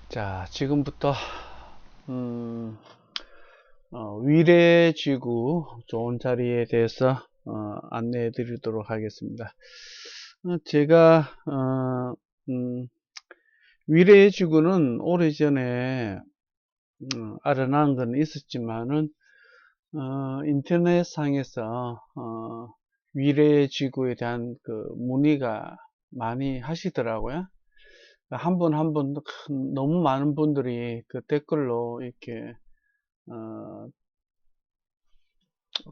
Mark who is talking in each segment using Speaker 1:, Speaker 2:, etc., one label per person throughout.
Speaker 1: 자, 지금부터 위례지구 좋은 자리에 대해서 안내해 드리도록 하겠습니다. 제가 위례지구는 오래전에 알아난 건 있었지만은 인터넷상에서 위례지구에 대한 그 문의가 많이 하시더라고요. 한 분 한 분 너무 많은 분들이 그 댓글로 이렇게 어,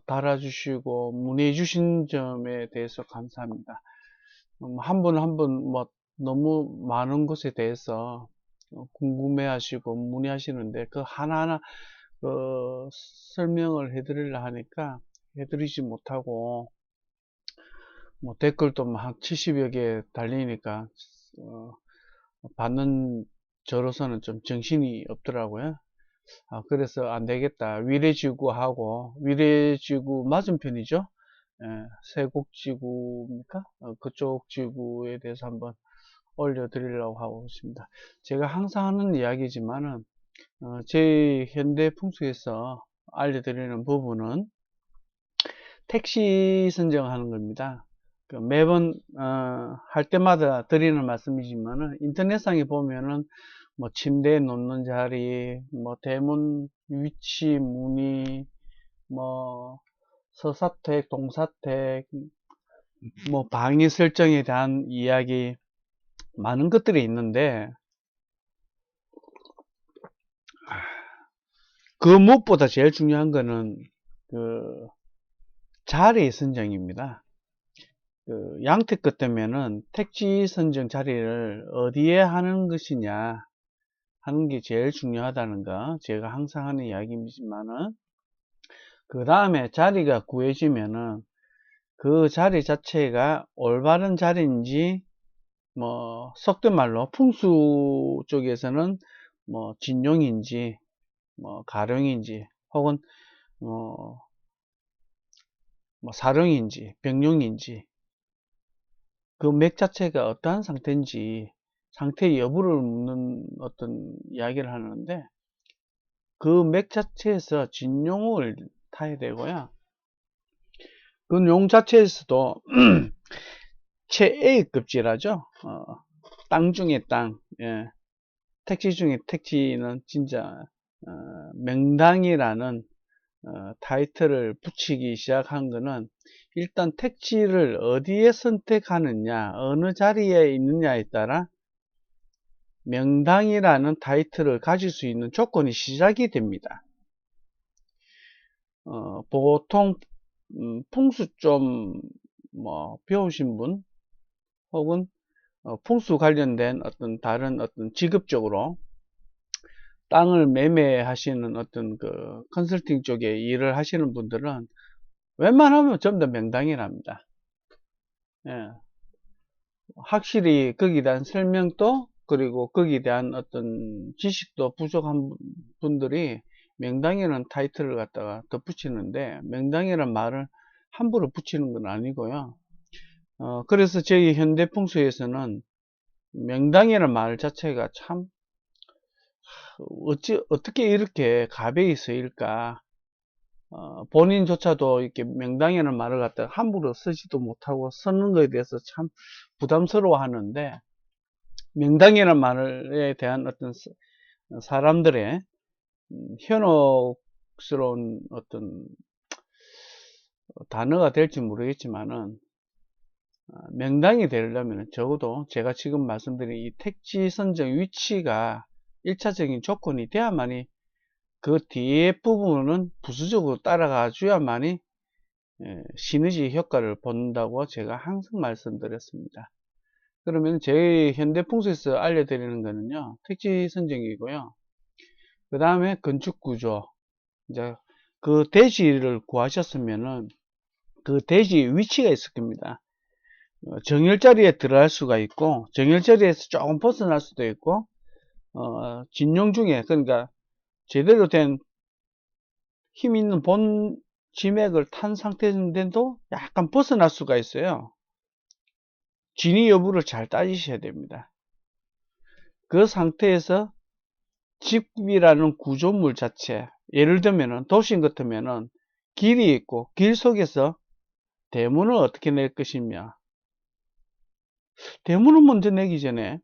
Speaker 1: 달아주시고 문의해 주신 점에 대해서 감사합니다. 한 분 한 분 뭐 너무 많은 것에 대해서 궁금해 하시고 문의하시는데 그 하나하나 설명을 해드리려 하니까 해드리지 못하고 뭐 댓글도 한 70여 개 달리니까 어, 받는 저로서는 좀 정신이 없더라고요. 그래서 안 되겠다. 위례지구하고, 위례지구 맞은편이죠? 예, 세곡지구입니까? 그쪽 지구에 대해서 한번 올려드리려고 하고 있습니다. 제가 항상 하는 이야기지만은, 제 현대 풍수에서 알려드리는 부분은 택시 선정하는 겁니다. 매번 할 때마다 드리는 말씀이지만은 인터넷상에 보면은 뭐 침대에 놓는 자리, 뭐 대문 위치 문의, 뭐 서사택, 동사택, 뭐 방위 설정에 대한 이야기 많은 것들이 있는데 그 무엇보다 제일 중요한 거는 그 자리 선정입니다. 그 양택 같으면은 택지 선정 자리를 어디에 하는 것이냐 하는 게 제일 중요하다는 거 제가 항상 하는 이야기이지만은 그 다음에 자리가 구해지면은 그 자리 자체가 올바른 자리인지 뭐 속된 말로 풍수 쪽에서는 뭐 진용인지 뭐 가룡인지 혹은 뭐 사룡인지 병룡인지 그 맥 자체가 어떠한 상태인지 상태 여부를 묻는 어떤 이야기를 하는데 그 맥 자체에서 진용을 타야 되고요. 그 용 자체에서도 최A급지라죠. 땅 중에 땅. 예. 택지 중에 택지는 진짜 명당이라는 타이틀을 붙이기 시작한 거는 일단 택지를 어디에 선택하느냐 어느 자리에 있느냐에 따라 명당이라는 타이틀을 가질 수 있는 조건이 시작이 됩니다. 보통 풍수 좀 뭐 배우신 분 혹은 풍수 관련된 어떤 다른 어떤 직업적으로 땅을 매매하시는 어떤 그 컨설팅 쪽에 일을 하시는 분들은 웬만하면 전부 다 명당이랍니다. 예. 확실히 거기에 대한 설명도 그리고 거기에 대한 어떤 지식도 부족한 분들이 명당이라는 타이틀을 갖다가 덧붙이는데 명당이라는 말을 함부로 붙이는 건 아니고요. 그래서 저희 현대풍수에서는 명당이라는 말 자체가 참 어떻게 이렇게 가벼이 쓰일까? 본인조차도 이렇게 명당이라는 말을 갖다가 함부로 쓰지도 못하고 쓰는 것에 대해서 참 부담스러워 하는데 명당이라는 말에 대한 어떤 사람들의 현혹스러운 어떤 단어가 될지 모르겠지만은 명당이 되려면 적어도 제가 지금 말씀드린 이 택지 선정 위치가 1차적인 조건이 돼야만이 그 뒤에 부분은 부수적으로 따라가 줘야만이 시너지 효과를 본다고 제가 항상 말씀드렸습니다. 그러면 저희 현대풍수에서 알려드리는 거는요 택지 선정이고요. 그 다음에 건축구조, 이제 그 대지를 구하셨으면은 그 대지 위치가 있을 겁니다. 정열자리에 들어갈 수가 있고 정열자리에서 조금 벗어날 수도 있고 진용 중에 그러니까 제대로 된 힘 있는 본 지맥을 탄 상태인데도 약간 벗어날 수가 있어요. 진위 여부를 잘 따지셔야 됩니다. 그 상태에서 집이라는 구조물 자체, 예를 들면은 도심 같으면은 길이 있고 길 속에서 대문을 어떻게 낼 것이냐. 대문을 먼저 내기 전에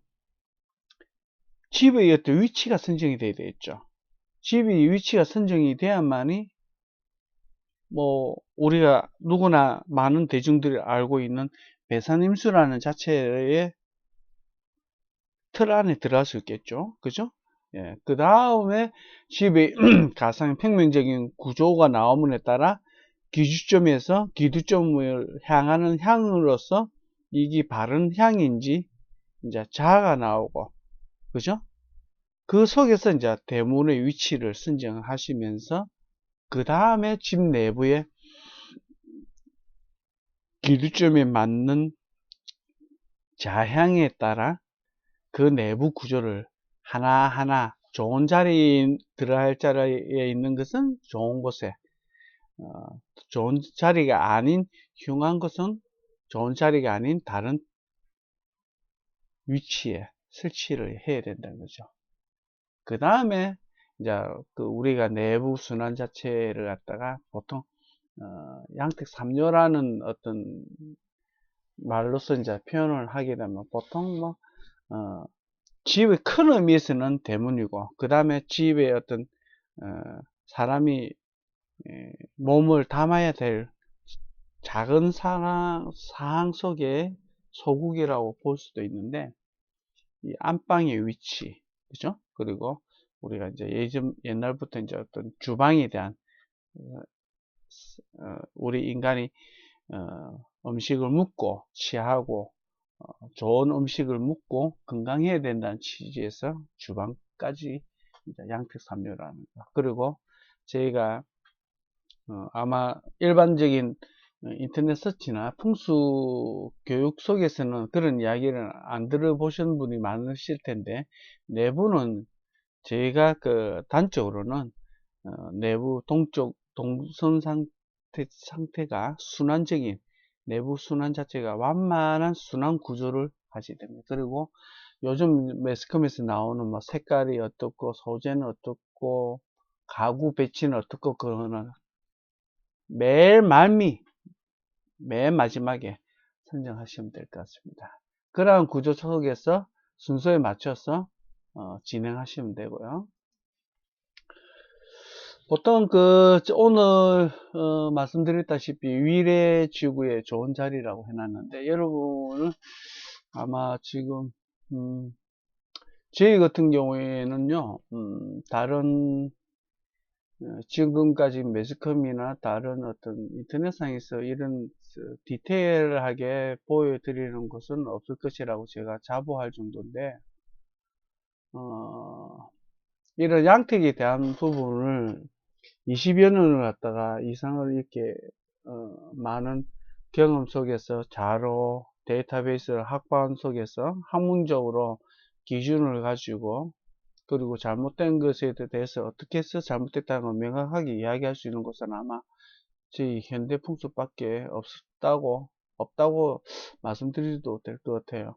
Speaker 1: 집의 어떤 위치가 선정이 돼야 되겠죠. 집이 위치가 선정이 돼야만이 뭐 우리가 누구나 많은 대중들이 알고 있는 배산임수라는 자체의 틀 안에 들어갈 수 있겠죠. 그죠? 예. 그 다음에 집의 가상 평면적인 구조가 나옴에 따라 기준점에서 기두점을 향하는 향으로서 이게 바른 향인지 이제 자가 나오고, 그죠? 그 속에서 이제 대문의 위치를 선정하시면서 그 다음에 집 내부에 기두점에 맞는 자향에 따라 그 내부 구조를 하나하나 좋은 자리에 들어갈 자리에 있는 것은 좋은 곳에, 좋은 자리가 아닌 흉한 것은 좋은 자리가 아닌 다른 위치에 설치를 해야 된다는 거죠. 그 다음에 이제 그 우리가 내부 순환 자체를 갖다가 보통 양택 3료라는 어떤 말로서 이제 표현을 하게 되면 보통 뭐 집의 큰 의미에서는 대문이고, 그 다음에 집의 어떤 어, 사람이 몸을 담아야 될 작은 사항 속의 소국이라고 볼 수도 있는데, 이 안방의 위치, 그죠? 그리고 우리가 이제 옛날부터 이제 어떤 주방에 대한 우리 인간이 음식을 먹고 취하고 좋은 음식을 먹고 건강해야 된다는 취지에서 주방까지 양택 3료라는 거. 그리고 저희가 아마 일반적인 인터넷 서치나 풍수 교육 속에서는 그런 이야기를 안 들어보신 분이 많으실 텐데, 내부는 저희가 그 단적으로는 내부 동선 상태가 순환적인, 내부 순환 자체가 완만한 순환 구조를 하시게 됩니다. 그리고 요즘 매스컴에서 나오는 뭐 색깔이 어떻고 소재는 어떻고 가구 배치는 어떻고 그거는 매일 맨 마지막에 선정하시면 될 것 같습니다. 그러한 구조 속에서 순서에 맞춰서 진행하시면 되고요. 보통 오늘 말씀드렸다시피 위례지구의 좋은 자리라고 해놨는데, 여러분은 아마 지금 저희 같은 경우에는요, 다른 지금까지 매스컴이나 다른 어떤 인터넷상에서 이런 디테일하게 보여드리는 것은 없을 것이라고 제가 자부할 정도인데, 이런 양택에 대한 부분을 20여 년을 갖다가 이상을 이렇게 많은 경험 속에서 자료 데이터베이스를 확보한 속에서 학문적으로 기준을 가지고, 그리고 잘못된 것에 대해서 어떻게 해서 잘못됐다는 걸 명확하게 이야기할 수 있는 것은 아마 저희 현대풍수밖에 없다고 말씀드려도 될 것 같아요.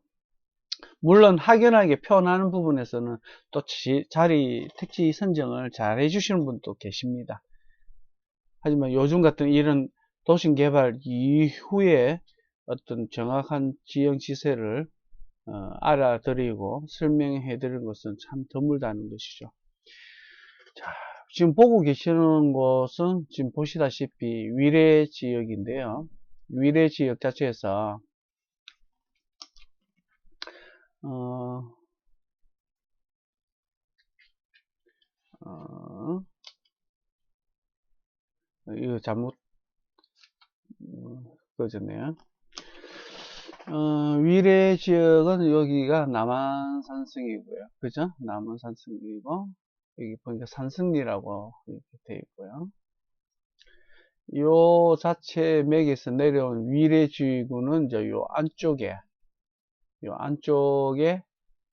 Speaker 1: 물론 확연하게 표현하는 부분에서는 또 자리 택지 선정을 잘 해주시는 분도 계십니다. 하지만 요즘 같은 이런 도심 개발 이후에 어떤 정확한 지형 지세를 알아드리고 설명해 드리는 것은 참 드물다는 것이죠. 자, 지금 보고 계시는 곳은 지금 보시다시피 위례 지역인데요. 위례 지역 자체에서 어, 이거 잘못 꺼졌네요. 위례 지역은 여기가 남한산성이고요. 그죠? 남한산성이고, 여기 보니까 산성리라고 이렇게 되어 있고요. 요 자체 맥에서 내려온 위례 지구는 이제 요 안쪽에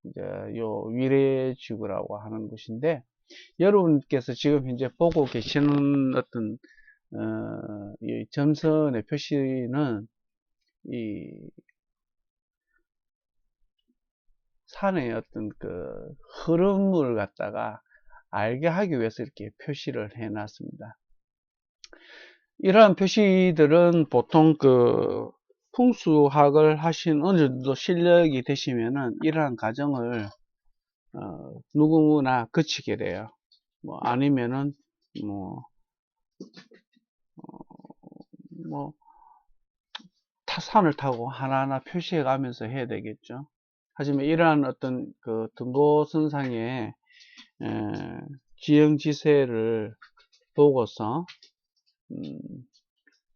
Speaker 1: 이제 요 위례 지구라고 하는 곳인데, 여러분께서 지금 현재 보고 계시는 어떤 이 점선의 표시는 이 산의 어떤 그 흐름을 갖다가 알게 하기 위해서 이렇게 표시를 해 놨습니다. 이러한 표시들은 보통 그 풍수학을 하신 어느 정도 실력이 되시면은 이러한 과정을 누구나 거치게 돼요. 뭐 아니면은 뭐, 뭐 산을 타고 하나하나 표시해 가면서 해야 되겠죠. 하지만 이러한 어떤 그 등고선상의 지형지세를 보고서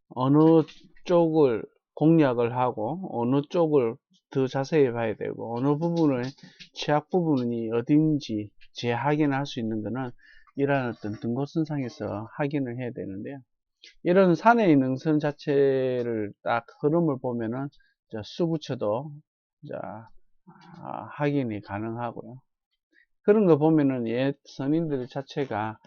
Speaker 1: 어느 쪽을 공략을 하고 어느 쪽을 더 자세히 봐야 되고 어느 부분을 취약 부분이 어딘지 재확인할 수 있는 것은 이러한 어떤 등고선상에서 확인을 해야 되는데요. 이런 산의 능선 자체를 딱 흐름을 보면은 수구쳐도 확인이 가능하고요. 그런 거 보면은 옛 선인들 자체가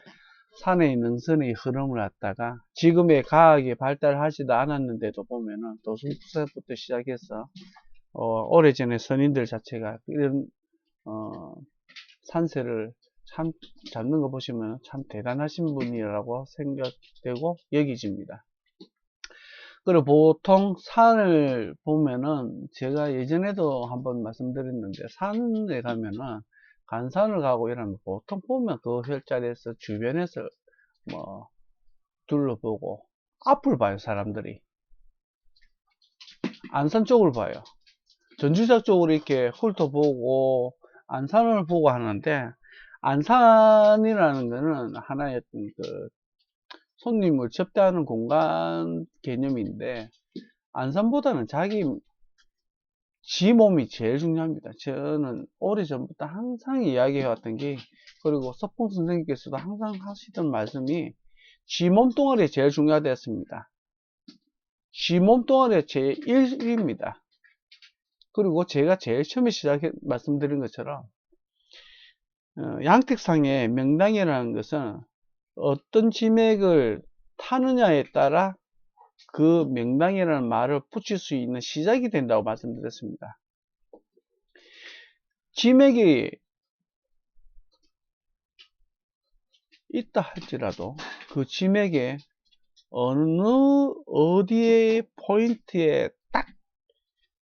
Speaker 1: 산의 능선의 흐름을 갖다가 지금의 과학이 발달하지도 않았는데도 보면은 도승부터 시작해서 오래전에 선인들 자체가 이런 산세를 참 잡는 거 보시면 참 대단하신 분이라고 생각되고 여기집니다. 그리고 보통 산을 보면은 제가 예전에도 한번 말씀드렸는데 산에 가면은 간산을 가고 이러면 보통 보면 그 혈자리에서 주변에서 뭐 둘러보고 앞을 봐요. 사람들이 안산 쪽을 봐요. 전주사 쪽으로 이렇게 훑어보고 안산을 보고 하는데 안산이라는 거는 하나의 어떤 그 손님을 접대하는 공간 개념인데 안산보다는 지 몸이 제일 중요합니다. 저는 오래전부터 항상 이야기해왔던 게, 그리고 서풍 선생님께서도 항상 하시던 말씀이 지 몸뚱아리 제일 중요하다였습니다. 지 몸뚱아리 제일 1위입니다. 그리고 제가 제일 처음에 말씀드린 것처럼 양택상의 명당이라는 것은 어떤 지맥을 타느냐에 따라 그 명당이라는 말을 붙일 수 있는 시작이 된다고 말씀드렸습니다. 지맥이 있다 할지라도 그 지맥에 어디에 포인트에 딱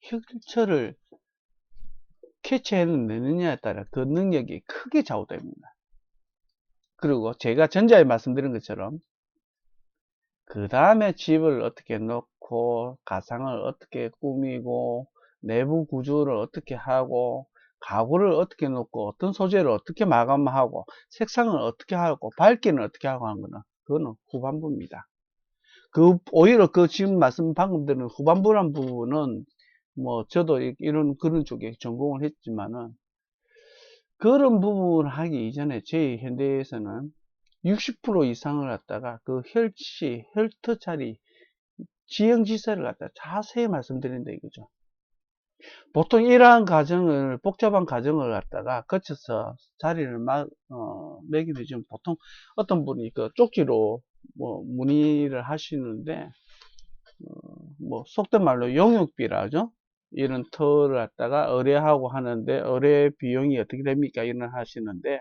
Speaker 1: 혈처를 캐치해내느냐에 따라 그 능력이 크게 좌우됩니다. 그리고 제가 전자에 말씀드린 것처럼 그 다음에 집을 어떻게 넣고 가상을 어떻게 꾸미고 내부 구조를 어떻게 하고 가구를 어떻게 넣고 어떤 소재를 어떻게 마감하고 색상을 어떻게 하고 밝기는 어떻게 하고 하는 거는 그거는 후반부입니다. 오히려 지금 방금 드린 후반부란 부분은 뭐 저도 그런 쪽에 전공을 했지만은 그런 부분을 하기 이전에 저희 현대에서는 60% 이상을 갖다가 그 혈터 자리, 지형지세를 갖다 자세히 말씀드린다 이거죠. 보통 이러한 복잡한 과정을 갖다가 거쳐서 자리를 매기면 지금 보통 어떤 분이 그 쪽지로 뭐 문의를 하시는데, 뭐 속된 말로 용역비라 하죠. 이런 터를 갖다가 의뢰하고 하는데 의뢰 비용이 어떻게 됩니까? 이런 하시는데,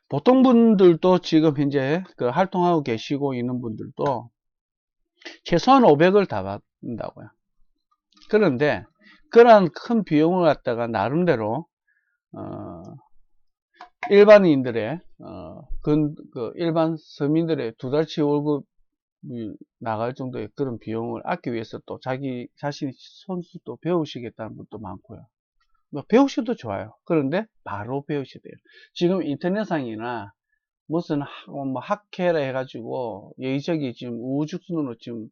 Speaker 1: 보통 분들도 지금 현재 그 활동하고 계시고 있는 분들도 최소한 500을 다 받는다고요. 그런데 그러한 큰 비용을 갖다가 나름대로 일반인들의 일반 서민들의 두 달치 월급이 나갈 정도의 그런 비용을 아끼기 위해서 또 자기 자신이 손수도 배우시겠다는 분도 많고요. 뭐 배우셔도 좋아요. 그런데 바로 배우셔야 돼요. 지금 인터넷상이나 무슨 뭐 학회라 해가지고 여기저기 지금 우후죽순으로 지금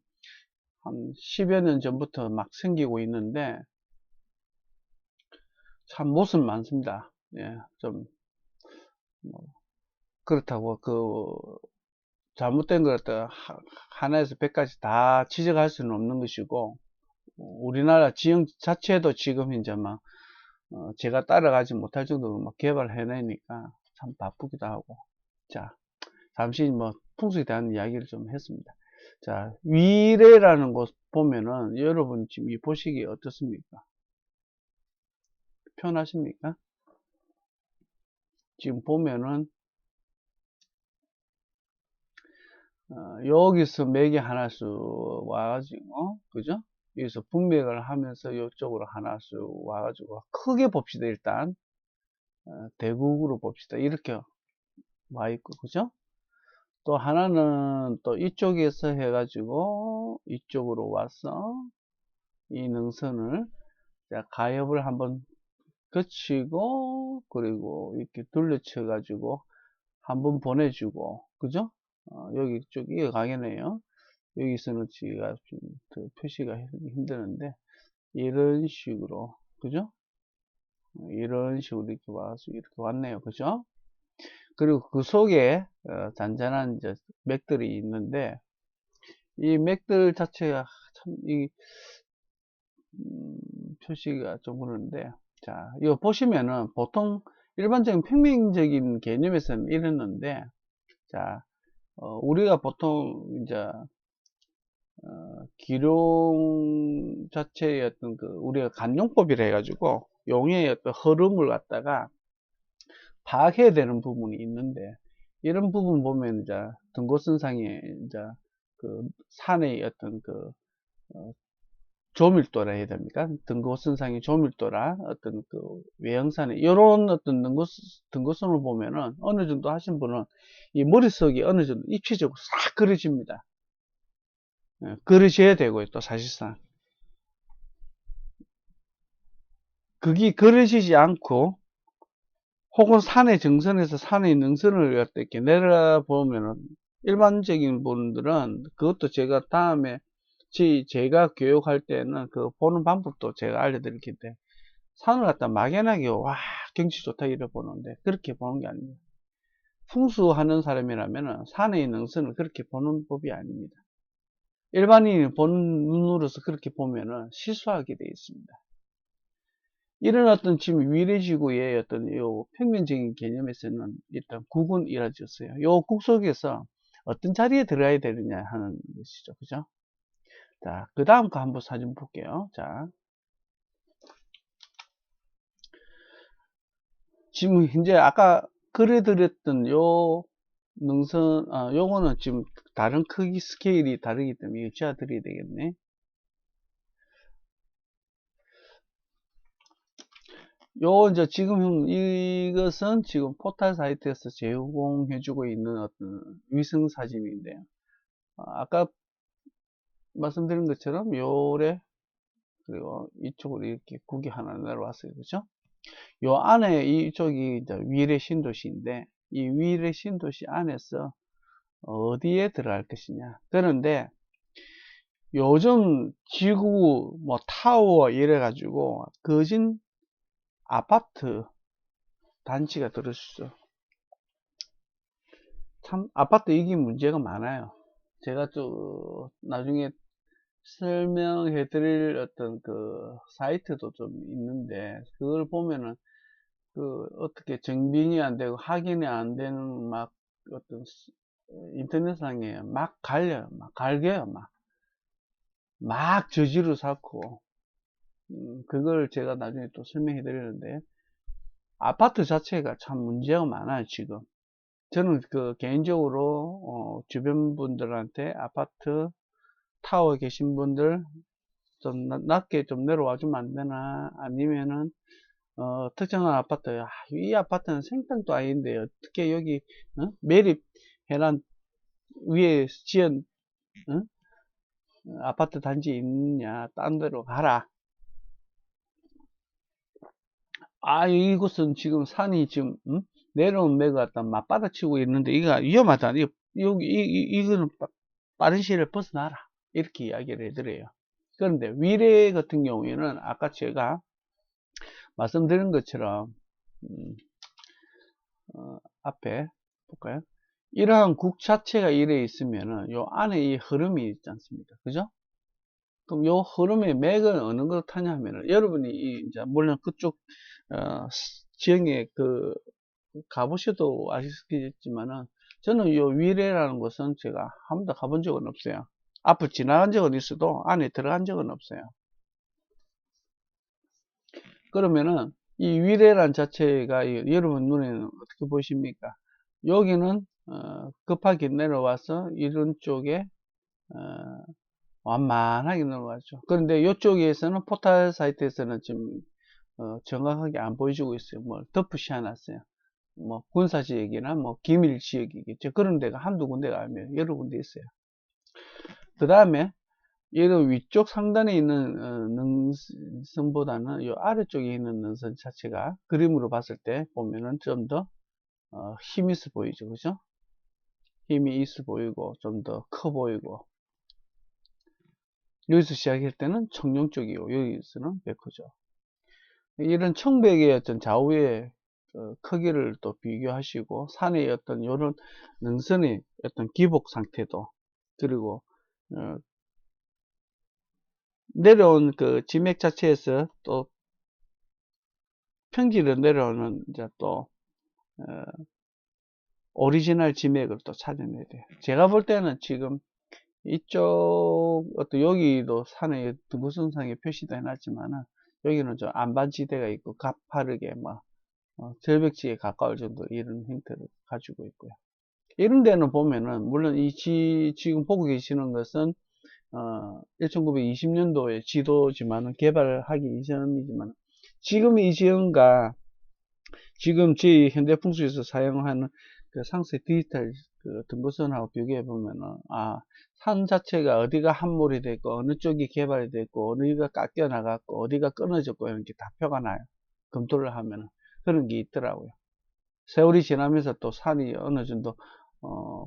Speaker 1: 한 10여 년 전부터 막 생기고 있는데 참 못은 많습니다. 예, 좀 뭐 그렇다고 잘못된 걸 갖다가 하나에서 100까지 다 지적할 수는 없는 것이고, 우리나라 지형 자체도 지금 이제 막 제가 따라가지 못할 정도로 막 개발해내니까 참 바쁘기도 하고. 자, 잠시 뭐 풍수에 대한 이야기를 좀 했습니다. 자, 위례라는 곳 보면은 여러분 지금 이 보시기 어떻습니까? 편하십니까? 지금 보면은 여기서 맥이 하나씩 와가지고, 그죠? 여기서 분맥을 하면서 이쪽으로 하나씩 와가지고, 크게 봅시다, 일단. 대국으로 봅시다. 이렇게 와 있고, 그죠? 또 하나는 또 이쪽에서 해가지고, 이쪽으로 와서, 이 능선을, 가엽을 한번 거치고, 그리고 이렇게 둘러쳐가지고, 한번 보내주고, 그죠? 여기 쭉 이어가겠네요. 여기서는 지가 좀 표시가 힘드는데, 이런 식으로, 그죠? 이런 식으로 이렇게 와서 이렇게 왔네요. 그죠? 그리고 그 속에 잔잔한 이제 맥들이 있는데, 이 맥들 자체가 참, 표시가 좀 그러는데, 자, 이거 보시면은 보통 일반적인 평면적인 개념에서는 이랬는데, 자, 우리가 보통 이제 기룡 자체의 어떤 우리가 간용법이라 해가지고 용의 어떤 흐름을 갖다가 파악해야 되는 부분이 있는데, 이런 부분 보면 이제 등고선상에 이제 산의 어떤 어, 조밀도라 해야 됩니까? 등고선상의 조밀도라 어떤 외형산의 이런 어떤 등고선을 보면은 어느 정도 하신 분은 이 머릿속이 어느 정도 입체적으로 싹 그려집니다. 그려져야 되고요, 또 사실상. 그게 그려지지 않고, 혹은 산의 정선에서 산의 능선을 이렇게 내려보면은, 일반적인 분들은, 그것도 제가 다음에, 제가 교육할 때는 그 보는 방법도 제가 알려드릴 텐데, 산을 갖다 막연하게, 와, 경치 좋다, 이래 보는데, 그렇게 보는 게 아닙니다. 풍수하는 사람이라면 산의 능선을 그렇게 보는 법이 아닙니다. 일반인이 보는 눈으로서 그렇게 보면은 실수하게 되어 있습니다. 이런 어떤 지금 위례지구의 어떤 요 평면적인 개념에서는 일단 국은 이루어졌어요. 요 국 속에서 어떤 자리에 들어야 되느냐 하는 것이죠. 그죠? 자, 그 다음 거 한번 사진 볼게요. 자, 지금 이제 아까 그려드렸던 요 능선, 요거는 지금 다른 크기 스케일이 다르기 때문에 이거 지어드려야 되겠네. 요 이제 지금 이것은 지금 포털 사이트에서 제공해주고 있는 어떤 위성 사진인데요. 아까 말씀드린 것처럼 요래 그리고 이쪽으로 이렇게 국이 하나 내려왔어요. 그죠? 요 안에 이쪽이 이제 위례 신도시인데 이 위례 신도시 안에서 어디에 들어갈 것이냐. 그런데 요즘 지구 뭐 타워 이래 가지고 거진 아파트 단지가 들어있어. 참 아파트 이게 문제가 많아요. 제가 또 나중에 설명해 드릴 어떤 사이트도 좀 있는데 그걸 보면은 어떻게 정빙이 안 되고 확인이 안 되는 막 어떤 인터넷상에 막 갈려요. 막 갈겨요. 막 저지로 쌓고 그걸 제가 나중에 또 설명해 드리는데 아파트 자체가 참 문제가 많아요. 지금 저는 개인적으로 주변 분들한테 아파트 타워 계신 분들 좀 낮게 좀 내려와 주면 안 되나 아니면은 특정한 아파트 이 아파트는 생땅도 아닌데 어떻게 여기 매립 해난 위에 지은 어? 아파트 단지 있느냐 딴 데로 가라. 이곳은 지금 산이 지금 내려온 맥을 갖다 맞받아치고 있는데 이거 위험하다. 이거는 빠른 시일에 벗어나라. 이렇게 이야기를 해드려요. 그런데 위례 같은 경우에는 아까 제가 말씀드린 것처럼 앞에 볼까요? 이러한 국 자체가 이래 있으면은 요 안에 이 흐름이 있지 않습니까? 그죠? 그럼 요 흐름의 맥은 어느 걸 타냐면은 여러분이 이제 물론 그쪽 지형에 가보셔도 아시겠지만은 저는 요 위례라는 곳은 제가 한 번도 가본 적은 없어요. 앞을 지나간 적은 있어도 안에 들어간 적은 없어요. 그러면은 이 위례란 자체가 여러분 눈에는 어떻게 보십니까? 여기는 급하게 내려와서 이런 쪽에 완만하게 넘어가죠. 그런데 이쪽에서는 포탈 사이트에서는 지금 정확하게 안 보여주고 있어요. 뭐 덮으시 해놨어요. 뭐 군사지역이나 뭐 기밀지역이겠죠. 그런 데가 한두 군데가 아니면 여러 군데 있어요. 그 다음에 이런 위쪽 상단에 있는 능선보다는 이 아래쪽에 있는 능선 자체가 그림으로 봤을 때 보면은 좀 더 힘이 있어 보이죠. 그죠? 힘이 있어 보이고 좀 더 커 보이고, 여기서 시작할 때는 청룡 쪽이고 여기서는 백호죠. 이런 청백의 어떤 좌우의 크기를 또 비교하시고 산의 어떤 이런 능선의 어떤 기복 상태도, 그리고 내려온 그 지맥 자체에서 또 평지로 내려오는 이제 또 오리지널 지맥을 또 찾아내야 돼요. 제가 볼 때는 지금 이쪽 어떤 여기도 산에 등고선상에 표시도 해놨지만은 여기는 좀 안반지대가 있고 가파르게 막 절벽지에 가까울 정도 이런 형태를 가지고 있고요. 이런 데는 보면은 물론 지금 보고 계시는 것은 1920년도의 지도지만은 개발하기 이전이지만 지금 이 지형과 지금 저희 현대풍수에서 사용하는 그 상세 디지털 그 등고선하고 비교해 보면은 산 자체가 어디가 함몰이 됐고 어느 쪽이 개발이 됐고 어디가 깎여 나갔고 어디가 끊어졌고 이런 게 다 표가 나요. 검토를 하면은 그런 게 있더라고요. 세월이 지나면서 또 산이 어느 정도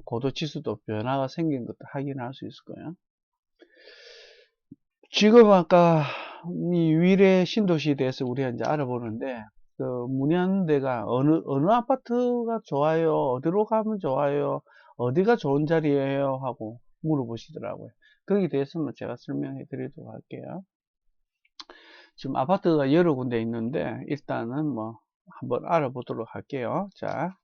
Speaker 1: 고도 지수도 변화가 생긴 것도 확인할 수 있을 거예요. 지금 아까 이 위례 신도시에 대해서 우리가 이제 알아보는데 그 문의하는 데가 어느 아파트가 좋아요, 어디로 가면 좋아요, 어디가 좋은 자리예요 하고 물어보시더라고요. 거기에 대해서는 제가 설명해 드리도록 할게요. 지금 아파트가 여러 군데 있는데 일단은 뭐 한번 알아보도록 할게요. 자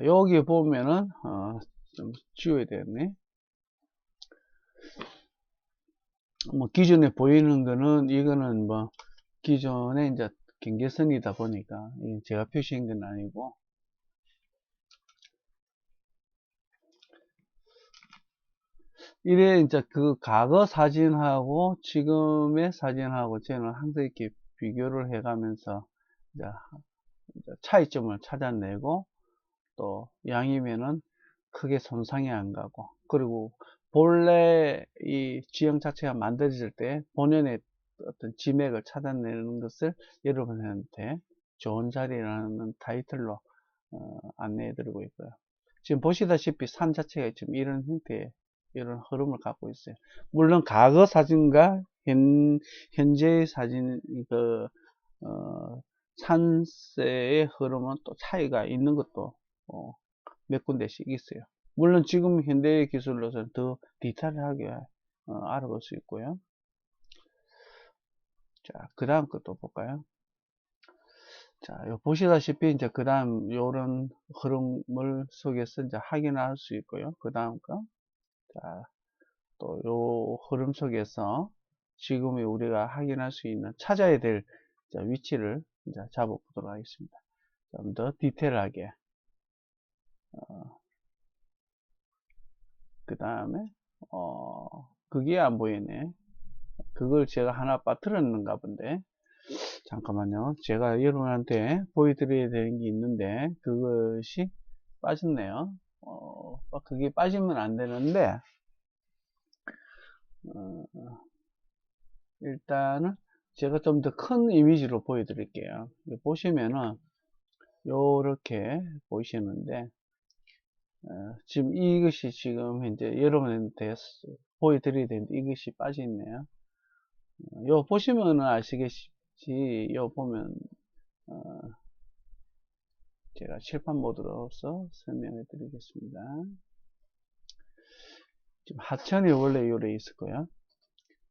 Speaker 1: 여기 보면은 좀 지워야 되겠네. 뭐 기존에 보이는 거는 이거는 뭐 기존에 이제 경계선이다 보니까 제가 표시한 건 아니고, 이래 이제 그 과거 사진하고 지금의 사진하고 저는 항상 이렇게 비교를 해가면서 이제 차이점을 찾아내고 또 양이면은 크게 손상이 안 가고, 그리고 본래 이 지형 자체가 만들어질 때 본연의 어떤 지맥을 찾아내는 것을 여러분한테 좋은 자리라는 타이틀로 안내해 드리고 있고요. 지금 보시다시피 산 자체가 지금 이런 형태의 이런 흐름을 갖고 있어요. 물론 과거 사진과 현재의 사진 산세의 흐름은 또 차이가 있는 것도 몇 군데씩 있어요. 물론 지금 현대 기술로서는 더 디테일하게 알아볼 수 있고요. 자, 그 다음 것도 볼까요? 자, 보시다시피 이제 그 다음 요런 흐름을 속에서 이제 확인할 수 있고요. 그 다음 거. 자, 또 요 흐름 속에서 지금 우리가 확인할 수 있는 찾아야 될 위치를 이제 잡아보도록 하겠습니다. 좀 더 디테일하게. 그 다음에, 그게 안 보이네. 그걸 제가 하나 빠뜨렸는가 본데. 잠깐만요. 제가 여러분한테 보여드려야 되는 게 있는데, 그것이 빠졌네요. 그게 빠지면 안 되는데, 일단은 제가 좀 더 큰 이미지로 보여드릴게요. 보시면은, 요렇게 보이시는데, 지금 이것이 지금 현재 여러분한테 보여드려야 되는데, 이것이 빠져있네요. 요 보시면은 아시겠지, 요 보면, 제가 칠판 모드로서 설명해 드리겠습니다. 지금 하천이 원래 요래 있을 거예요.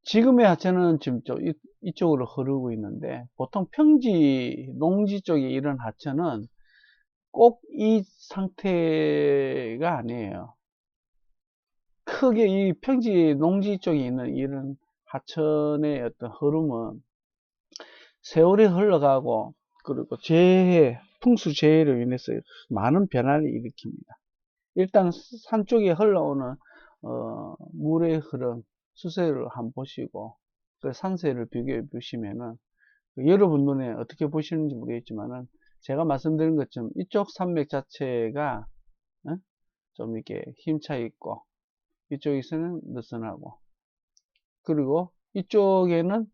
Speaker 1: 지금의 하천은 지금 이쪽으로 흐르고 있는데, 보통 평지, 농지 쪽에 이런 하천은 꼭 이 상태가 아니에요. 크게 이 평지, 농지 쪽에 있는 이런 하천의 어떤 흐름은 세월이 흘러가고 그리고 풍수재해로 인해서 많은 변화를 일으킵니다. 일단 산 쪽에 흘러오는 물의 흐름, 수세를 한번 보시고 그 산세를 비교해 보시면은 여러분 눈에 어떻게 보시는지 모르겠지만은 제가 말씀드린 것처럼 이쪽 산맥 자체가 좀 이렇게 힘차 있고 이쪽에서는 느슨하고 그리고 이쪽에는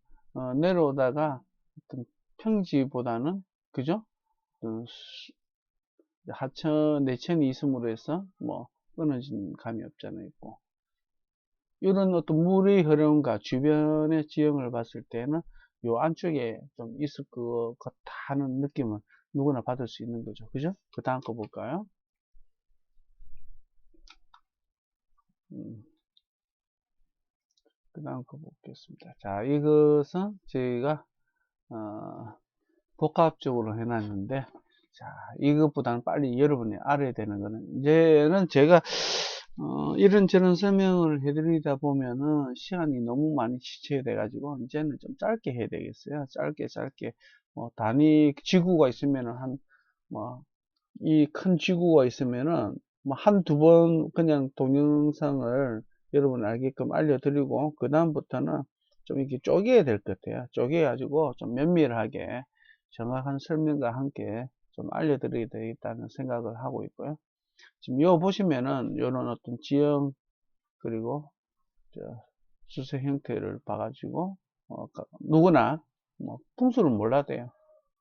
Speaker 1: 내려오다가 어떤 평지보다는 그죠? 하천 내천이 있음으로 해서 뭐 끊어진 감이 없잖아요. 있고 이런 어떤 물의 흐름과 주변의 지형을 봤을 때는 요 안쪽에 좀 있을 것 같다 하는 느낌은 누구나 받을 수 있는 거죠. 그죠? 그 다음 거 볼까요? 그 다음 거 보겠습니다. 자, 이것은 저희가 복합적으로 해놨는데, 자, 이것보다는 빨리 여러분이 알아야 되는 거는, 이제는 제가, 이런저런 설명을 해드리다 보면은 시간이 너무 많이 지체가 돼가지고, 이제는 좀 짧게 해야 되겠어요. 짧게. 뭐, 단위 지구가 있으면은 뭐, 이 큰 지구가 있으면은, 뭐, 한두 번 그냥 동영상을 여러분 알게끔 알려드리고, 그다음부터는 좀 이렇게 쪼개야 될 것 같아요. 쪼개가지고 좀 면밀하게 정확한 설명과 함께 좀 알려드려야 되겠다는 생각을 하고 있고요. 지금 요 보시면은 요런 어떤 지형 그리고 수세 형태를 봐가지고 누구나 뭐 풍수를 몰라도 돼요.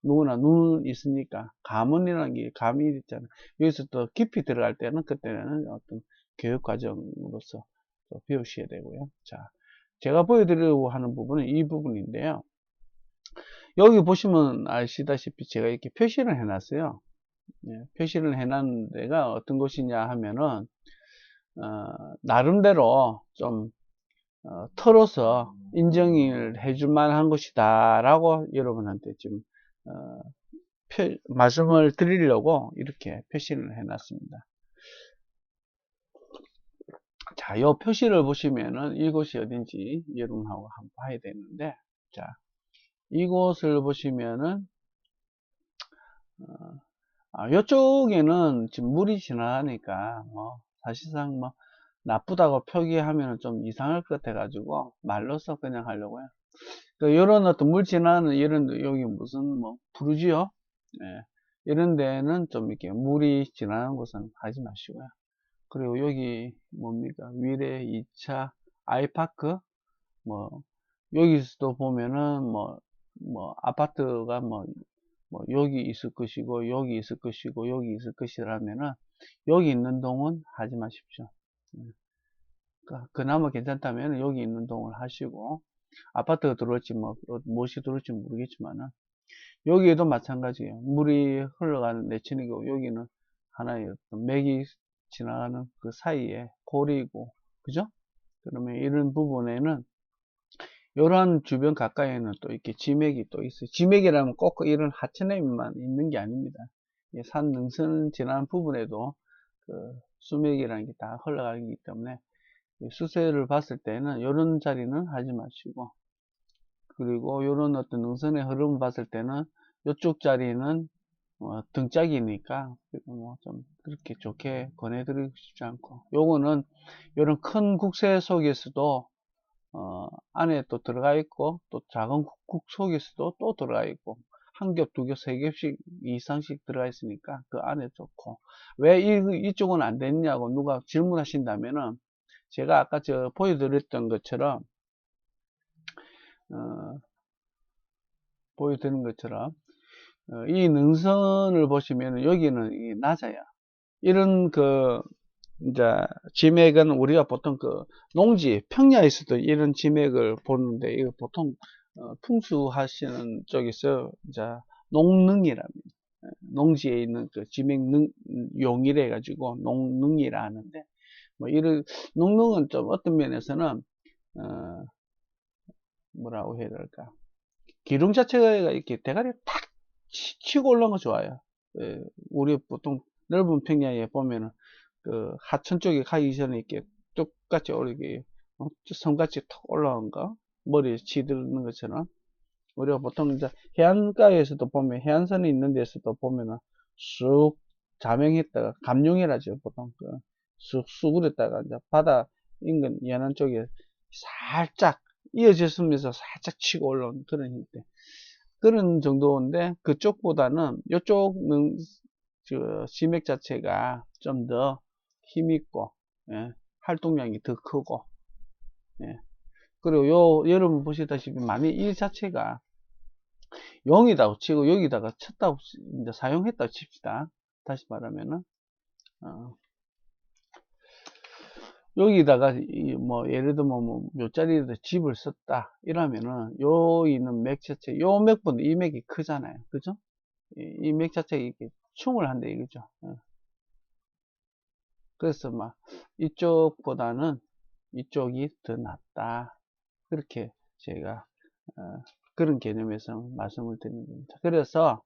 Speaker 1: 누구나 눈 있으니까 감언이라는 게 감이 있잖아요. 여기서 또 깊이 들어갈 때는 그때는 어떤 교육 과정으로서 배우셔야 되고요. 자, 제가 보여드리려고 하는 부분은 이 부분인데요. 여기 보시면 아시다시피 제가 이렇게 표시를 해놨어요. 표시를 해놓은 데가 어떤 곳이냐 하면은 나름대로 좀 털어서 인정을 해줄 만한 곳이다 라고 여러분한테 지금 말씀을 드리려고 이렇게 표시를 해놨습니다. 자, 이 표시를 보시면은 이곳이 어딘지 여러분하고 한번 봐야 되는데, 자, 이곳을 보시면은 이쪽에는 지금 물이 지나가니까 뭐 사실상 뭐 나쁘다고 표기하면 좀 이상할 것 같아 가지고 말로써 그냥 하려고요. 이런 어떤 물 지나가는 이런 여기 무슨 뭐 부르지요? 예, 이런 데는 좀 이렇게 물이 지나가는 곳은 하지 마시고요. 그리고 여기 뭡니까? 위례 2차 아이파크 뭐 여기서도 보면은 뭐 아파트가 뭐 여기 있을 것이고 여기 있을 것이고 여기 있을 것이라면은 여기 있는 동은 하지 마십시오. 그러니까 그나마 괜찮다면 여기 있는 동을 하시고 아파트가 들어올지 뭐 무엇이 들어올지 모르겠지만은 여기에도 마찬가지예요. 물이 흘러가는 내천이고 여기는 하나의 어떤 맥이 지나가는 그 사이에 고리이고 그죠? 그러면 이런 부분에는 이러한 주변 가까이에는 또 이렇게 지맥이 또 있어요. 지맥이라면 꼭 이런 하천에만 있는 게 아닙니다. 산 능선 지나는 부분에도 그 수맥이라는 게 다 흘러가기 때문에 수세를 봤을 때는 이런 자리는 하지 마시고 그리고 이런 어떤 능선의 흐름을 봤을 때는 이쪽 자리는 등짝이니까 좀 그렇게 좋게 권해드리고 싶지 않고 요거는 이런 큰 국세 속에서도 안에 또 들어가 있고 또 작은 국 속에서도 또 들어가 있고 한 겹, 두 겹, 세 겹씩 이상씩 들어가 있으니까 그 안에 좋고 왜 이쪽은 안 됐냐고 누가 질문하신다면은 제가 아까 보여드렸던 것처럼 보여드린 것처럼 이 능선을 보시면 여기는 낮아요. 이런 이제 지맥은 우리가 보통 농지 평야에서도 이런 지맥을 보는데 이거 보통 풍수하시는 쪽에서 이제 농능이랍니다. 농지에 있는 지맥 용이래 가지고 농능이라 하는데 뭐 이런 농능은 좀 어떤 면에서는 뭐라고 해야 될까 기둥 자체가 이렇게 대가리 탁 치고 올라온 거 좋아요. 우리 보통 넓은 평야에 보면은 하천 쪽에 가기 전에 이렇게 똑같이 이렇게 섬같이 턱 올라온 거 머리에 치드는 것처럼 우리가 보통 이제 해안가에서도 보면, 해안선이 있는 데서도 보면은 쑥 자명했다가, 감룡이라죠, 보통. 쑥 수그렸다가 이제 바다 인근 연안 쪽에 살짝 이어졌으면서 살짝 치고 올라오는 그런 형태. 그런 정도인데, 그쪽보다는 이쪽은 지맥 자체가 좀 더 힘있고, 예, 활동량이 더 크고, 예. 그리고 여러분 보시다시피 만약 이 자체가 용이다고 치고 여기다가 쳤다고 이제 사용했다고 칩시다. 다시 말하면은 여기다가 뭐 예를 들면 요 자리에다 집을 썼다 이러면은 요 있는 맥 자체, 요 맥보다 이 맥이 크잖아요, 그죠? 이 맥 자체가 이렇게 충을 한다 이거죠. 그래서 막 이쪽보다는 이쪽이 더 낫다, 그렇게 제가 그런 개념에서 말씀을 드리는 겁니다. 그래서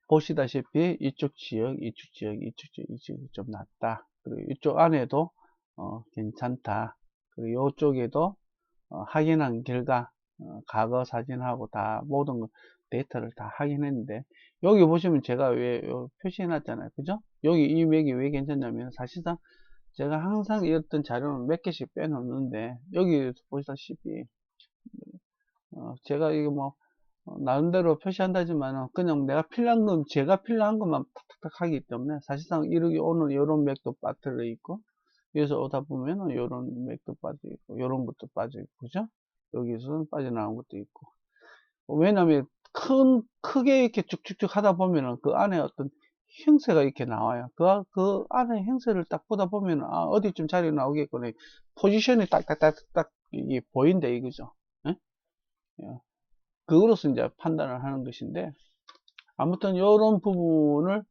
Speaker 1: 보시다시피 이쪽 지역, 이쪽 지역, 이쪽 지역, 이쪽이 좀 낫다. 그리고 이쪽 안에도 괜찮다. 그리고 이쪽에도 확인한 결과 과거 사진하고 다 모든 데이터를 다 확인했는데, 여기 보시면 제가 왜 표시해 놨잖아요, 그죠? 여기 이 맥이 왜 괜찮냐면, 사실상 제가 항상 이었던 자료는 몇 개씩 빼놓는데, 여기 보시다시피 제가 이거 뭐 나름대로 표시한다지만 그냥 내가 필요한 건, 제가 필요한 것만 탁탁탁 하기 때문에 사실상 이렇게 오는 요런 맥도 빠뜨려 있고, 여기서 오다 보면은 요런 맥도 빠져 있고, 요런 것도 빠져 있고, 그죠? 여기서 빠져나온 것도 있고. 왜냐면 크게 이렇게 쭉쭉쭉 하다 보면은 그 안에 어떤 형태가 이렇게 나와요. 그 안에 형태를 딱 보다 보면은, 아, 어디쯤 자리 나오겠구나. 포지션이 딱딱딱딱 이게 보인다 이거죠. 예? 예. 그거로서 이제 판단을 하는 것인데, 아무튼 이런 부분을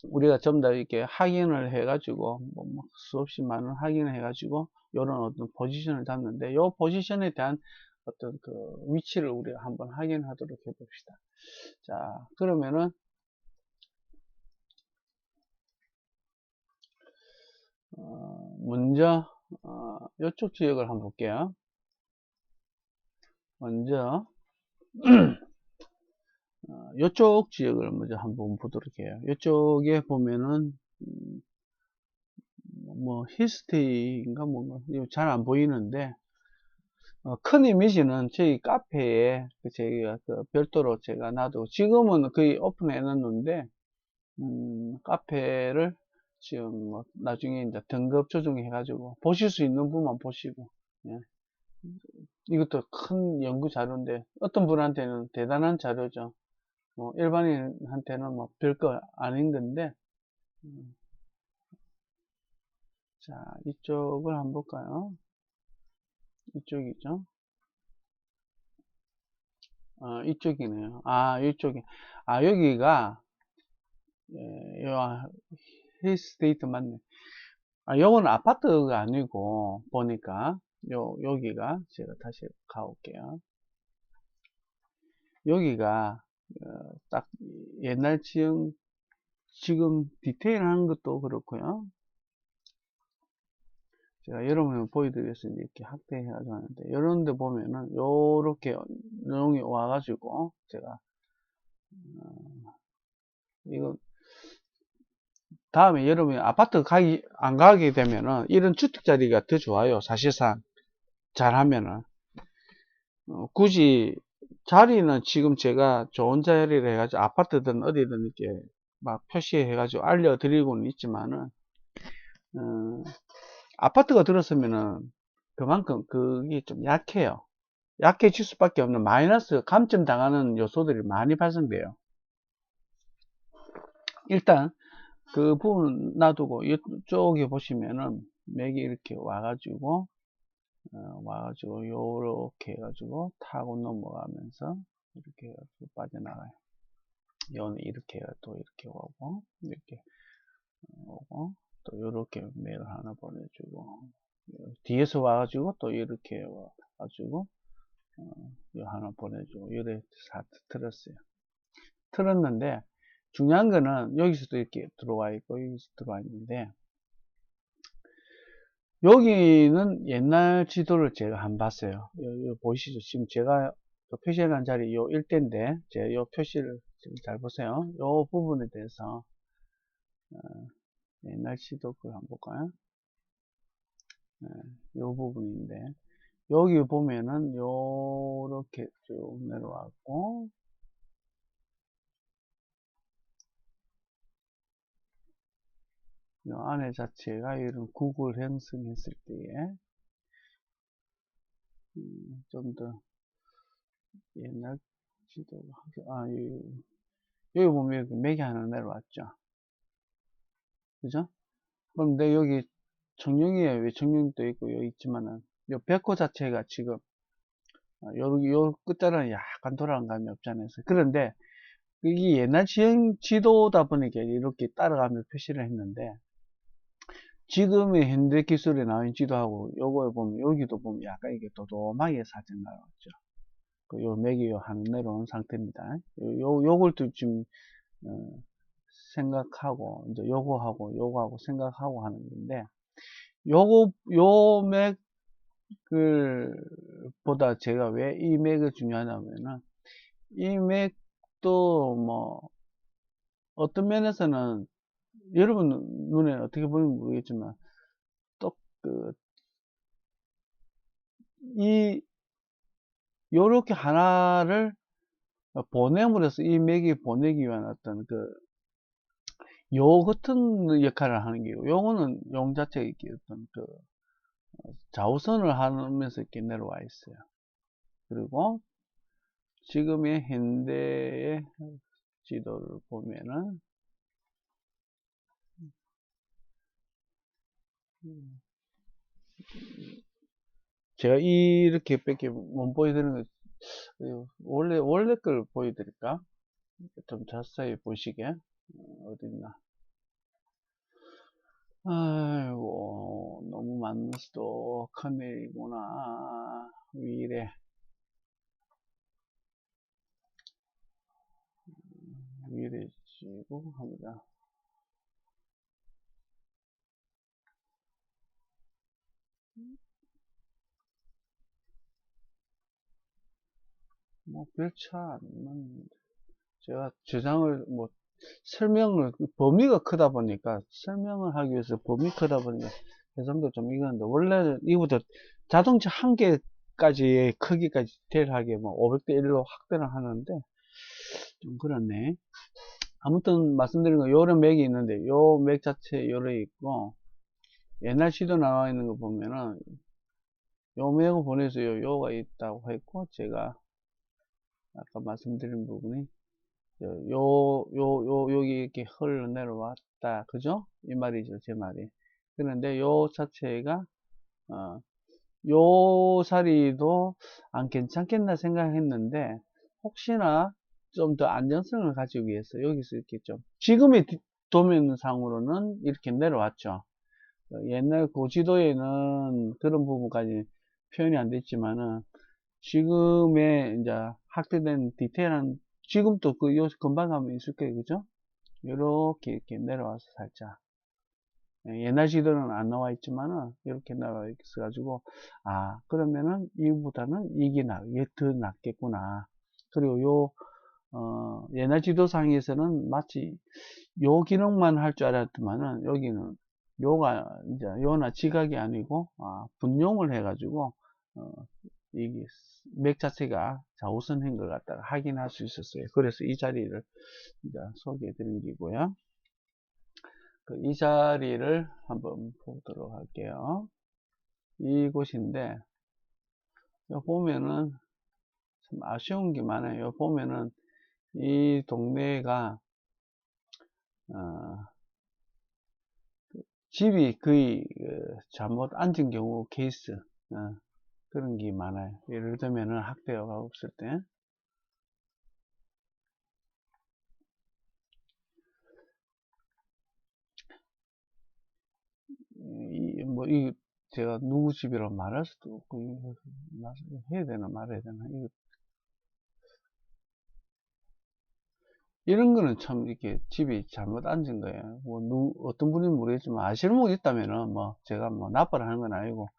Speaker 1: 우리가 전부 다 이렇게 확인을 해가지고, 뭐 수없이 많은 확인을 해가지고, 이런 어떤 포지션을 잡는데, 이 포지션에 대한 어떤 그 위치를 우리가 한번 확인하도록 해봅시다. 자, 그러면은, 먼저, 이쪽 지역을 한번 볼게요. 먼저, 이쪽 지역을 먼저 한번 보도록 해요. 이쪽에 보면은, 뭐 히스테리인가 뭔가 잘 안 보이는데, 큰 이미지는 저희 카페에 저희가 별도로 제가 놔두고, 지금은 거의 오픈해 놨는데 카페를 지금 뭐 나중에 이제 등급 조정해 가지고 보실 수 있는 부분만 보시고, 예. 이것도 큰 연구 자료인데 어떤 분한테는 대단한 자료죠. 일반인한테는 뭐 별거 아닌 건데, 자, 이쪽을 한번 볼까요? 이쪽이죠. 이쪽이네요. 이쪽이. 여기가, 예, 힐스테이트 맞네. 요건 아파트가 아니고, 보니까, 여기가, 제가 다시 가볼게요. 여기가, 딱, 옛날 지금 디테일한 것도 그렇고요. 제가 여러분을 보여드렸으니 이렇게 확대해가지고 하는데, 요런 데 보면은, 요렇게 내용이 와가지고, 제가, 이거, 다음에 여러분이 아파트 안 가게 되면은, 이런 주택 자리가 더 좋아요. 사실상, 잘하면은. 굳이, 자리는 지금 제가 좋은 자리를 해가지고, 아파트든 어디든 이렇게 막 표시해가지고 알려드리고는 있지만은, 어, 아파트가 들었으면은, 그만큼 그게 좀 약해요. 약해질 수밖에 없는 마이너스 감점 당하는 요소들이 많이 발생돼요. 일단 그 부분 놔두고 이쪽에 보시면은 맥이 이렇게 와가지고 요렇게 해가지고 타고 넘어가면서 이렇게 해가지고 빠져나가요. 요는 이렇게 해가 또 이렇게 오고 이렇게 오고 또 요렇게 맥을 하나 보내주고, 뒤에서 와가지고 또 이렇게 와가지고 요 하나 보내주고, 요래 다 틀었어요. 틀었는데 중요한 거는 여기서도 이렇게 들어와 있고 여기서 들어와 있는데, 여기는 옛날 지도를 제가 한 봤어요. 보이시죠? 지금 제가 표시해놓은 자리 요 일대인데, 제가 요 표시를 지금 잘 보세요. 요 부분에 대해서, 옛날 지도 그걸 한번 볼까요? 요 부분인데, 여기 보면은 요렇게 쭉 내려왔고, 요 안에 자체가 이런 구글 형성했을 때에, 좀 더 옛날 지도가, 여기 보면 이렇게 맥이 하나 내려왔죠. 그죠? 그런데 여기 청룡이에 왜 청룡도 있고 여기 있지만은 요 백호 자체가 지금 요 끝자락은 약간 돌아간 감이 없잖아요. 그런데 이게 옛날 지도다 보니까 이렇게 따라가면서 표시를 했는데 지금의 현대 기술에 나온 지도하고 요거에 보면 여기도 보면 약간 이게 도톰하게 살짝 나왔죠. 요 맥이 요 하늘 내려온 상태입니다. 요걸 또 지금 어, 생각하고 이제 요거하고 생각하고 하는 건데 요 맥을 보다 제가 왜 이 맥이 중요하냐면은 이 맥도 뭐 어떤 면에서는 여러분 눈에 어떻게 보이면 모르겠지만 또 이 요렇게 하나를 보냄으로써 이 맥이 보내기 위한 어떤 요 같은 역할을 하는 게요. 요거는 용 자체가 이렇게 어떤 좌우선을 하면서 이렇게 내려와 있어요. 그리고 지금의 현대의 지도를 보면은 제가 이렇게 밖에 못 보여드리는 거 원래 걸 보여드릴까? 좀 자세히 보시게 어딨나? 아이고 너무 많은 수도 큰일이구나. 위래 지고 합니다. 뭐 별 차 안 났는데 제가 저장을 뭐 설명을 범위가 크다 보니까 설명을 하기 위해서 범위 크다 보니까 해상도 좀 이건데 원래는 이보다 자동차 한 개까지의 크기까지 디테일하게 뭐 500대 1로 확대를 하는데 좀 그렇네. 아무튼 말씀드린 거 요런 맥이 있는데 요 맥 자체 요래 있고 옛날 시도 나와 있는 거 보면은 요 맥을 보내서 요가 있다고 했고 제가 아까 말씀드린 부분이 여기 이렇게 흘러내려왔다. 그죠? 이 말이죠, 제 말이. 그런데 요 자체가, 어, 요 자리도 안 괜찮겠나 생각했는데, 혹시나 좀 더 안정성을 가지기 위해서 여기서 이렇게 좀, 지금의 도면상으로는 이렇게 내려왔죠. 옛날 고지도에는 그런 부분까지 표현이 안 됐지만은, 지금의 이제 확대된 디테일한 지금도 요 금방 가면 있을 거예요, 그죠? 이렇게 이렇게 내려와서 살짝 옛날 지도는 안 나와 있지만은 이렇게 나와 있어 가지고 그러면은 이보다는 이게 더 낫겠구나. 그리고 옛날 지도상에서는 마치 요 기능만 할 줄 알았더만은 여기는 요가 이제 요나 지각이 아니고 분용을 해 가지고 어, 이게 맥 자체가 좌우선인 것 같다 확인할 수 있었어요. 그래서 이 자리를 이제 소개해 드린 거고요. 이 자리를 한번 보도록 할게요. 이곳인데 보면은 참 아쉬운 게 많아요. 보면은 이 동네가 어, 집이 거의 잘못 앉은 경우 케이스 그런 게 많아요. 예를 들면은 학대가 없을 때 이 제가 누구 집이라고 말할 수도 없고 해야 되나 말아야 되나 이런 거는 참 이렇게 집이 잘못 앉은 거예요. 뭐 어떤 분이 모르겠지만 아시는 분 있다면은 뭐 제가 뭐 나빠를 하는 건 아니고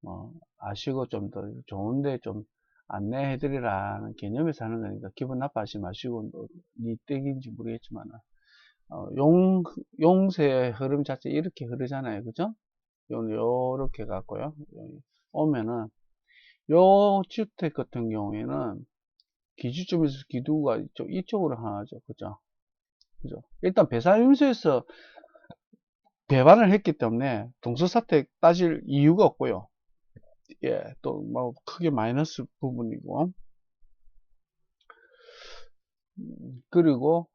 Speaker 1: 뭐 아시고 좀 더 좋은데 좀 안내해 드리라는 개념에서 하는 거니까 기분 나빠하지 마시고 니 댁인지 모르겠지만 용세의 흐름 자체 이렇게 흐르잖아요. 그죠? 요렇게 갖고요. 오면은 요 주택 같은 경우에는 기준점에서 기두가 이쪽으로 하죠. 그죠? 그죠? 일단 배산임수에서 배반을 했기 때문에 동서사택 따질 이유가 없고요. 예, 또 뭐 크게 마이너스 부분이고 그리고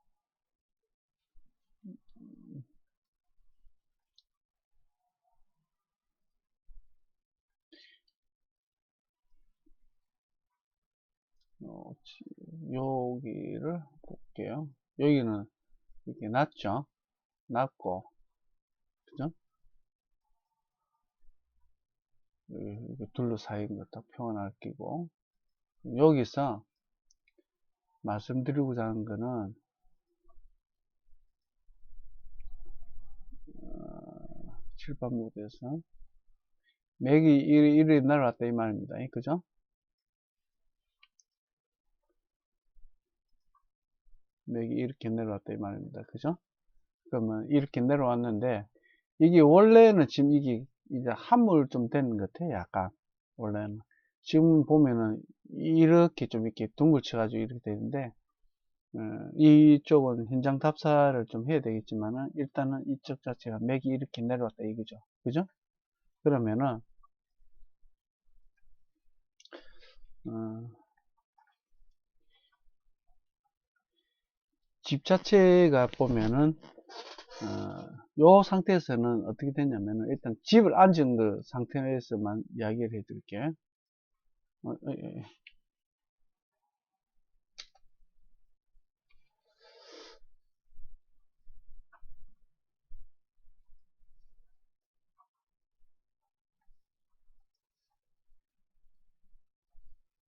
Speaker 1: 여기를 볼게요. 여기는 이렇게 낮죠? 낮고 그죠? 이렇게 둘러싸인 거 딱 표현할 끼고 여기서 말씀드리고자 하는 거는 칠판목에서 맥이 이리 날아왔다 이 말입니다. 그죠? 맥이 이렇게 내려왔다 이 말입니다. 그죠? 그러면 이렇게 내려왔는데 이게 원래는 지금 이게 이제 함몰 좀 되는 것 같아요. 약간 원래는 지금 보면은 이렇게 좀 이렇게 둥글 쳐가지고 이렇게 되는데 이쪽은 현장 답사를 좀 해야 되겠지만은 일단은 이쪽 자체가 맥이 이렇게 내려왔다 이거죠. 그죠? 그러면은 어, 집 자체가 보면은 요 상태에서는 어떻게 되냐면은 일단 집을 앉은 그 상태에서만 이야기를 해 드릴게요. 예.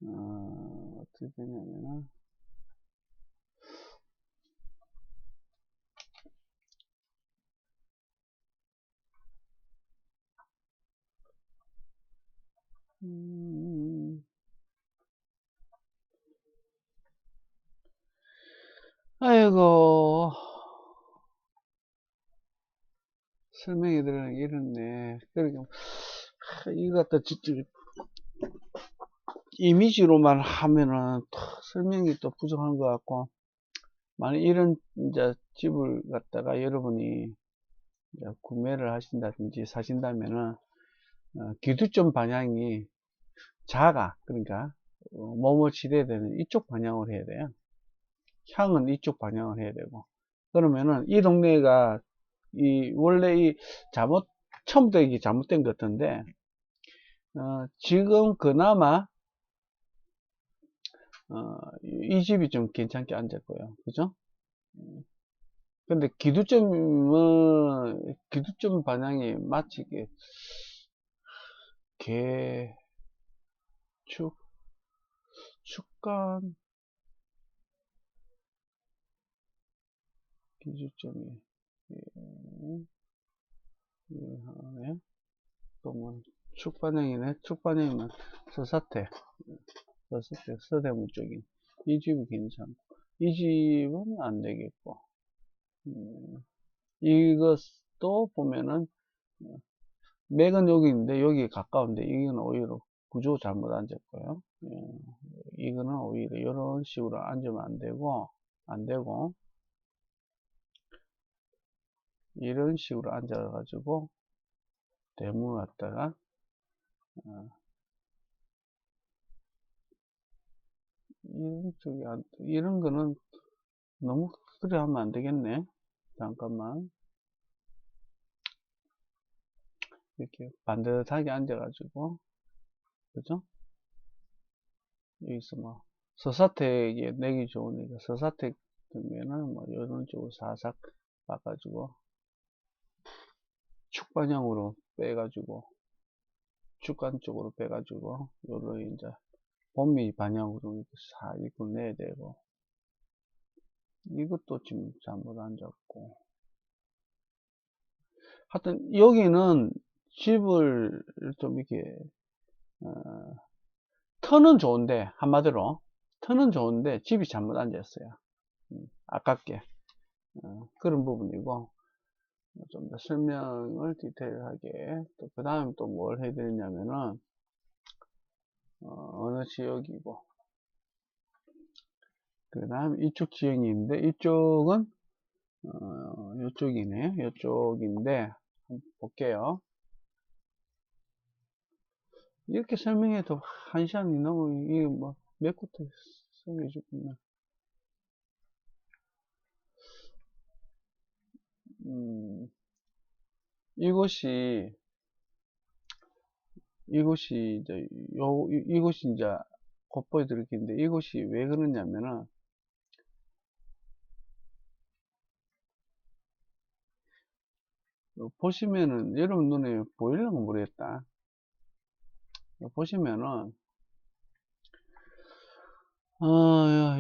Speaker 1: 어떻게 되냐면은 아이고 설명해 드리는 게 이렇네. 그러니까 이거 갖다 진짜 이미지로만 하면은 설명이 또 부족한 것 같고 만약 이런 이제 집을 갖다가 여러분이 이제 구매를 하신다든지 사신다면은 기두점 방향이 자가 그러니까 뭐뭐 지대야 되는 이쪽 방향으로 해야 돼요. 향은 이쪽 방향을 해야 되고 그러면은 이 동네가 이 원래 이 잘못 처음부터 이게 잘못된 것 같은데 지금 그나마 이 집이 좀 괜찮게 앉았고요. 그죠? 근데 기두점 방향이 마치 이게 개, 축, 축간 기준점이 하네. 또 뭐 축반영이네. 축반영이면 서사태, 서사태, 서대문 쪽인 이 집이 괜찮고 이 집은 안 되겠고 이것도 보면은 맥은 여기 있는데 여기 가까운데 이건 오히려 구조 잘못 앉았고요. 이거는 오히려 이런 식으로 앉으면 안 되고 이런 식으로 앉아가지고 대문을 갖다가 이런 쪽이 이런 거는 너무 그래 하면 안 되겠네. 잠깐만 이렇게 반듯하게 앉아가지고 그죠? 여기서 뭐 서사택에 내기 좋으니까 서사택 되면은 뭐 이런 쪽으로 사삭 바꿔가지고 축반형으로 빼가지고 축간 쪽으로 빼가지고 요런 이제 본미 반영으로 이렇게 싹 입고 내야 되고 이것도 지금 잘못 앉았고. 하여튼, 여기는 집을 좀 이렇게, 어, 터는 좋은데, 한마디로. 터는 좋은데, 집이 잘못 앉았어요. 아깝게. 그런 부분이고, 좀 더 설명을 디테일하게, 또, 그 다음에 또 뭘 해드리냐면은, 어느 지역이고, 그 다음 이쪽 지역이 있는데, 이쪽은, 요쪽이네. 요쪽인데, 한번 볼게요. 이렇게 설명해도 한 시간이 넘어, 이게 뭐, 몇 곳도 설명해주구나. 이곳이, 이제, 이곳이 이제, 곧 보여드릴 텐데, 이곳이 왜 그러냐면은, 보시면은, 여러분 눈에 보이려고 모르겠다. 보시면은,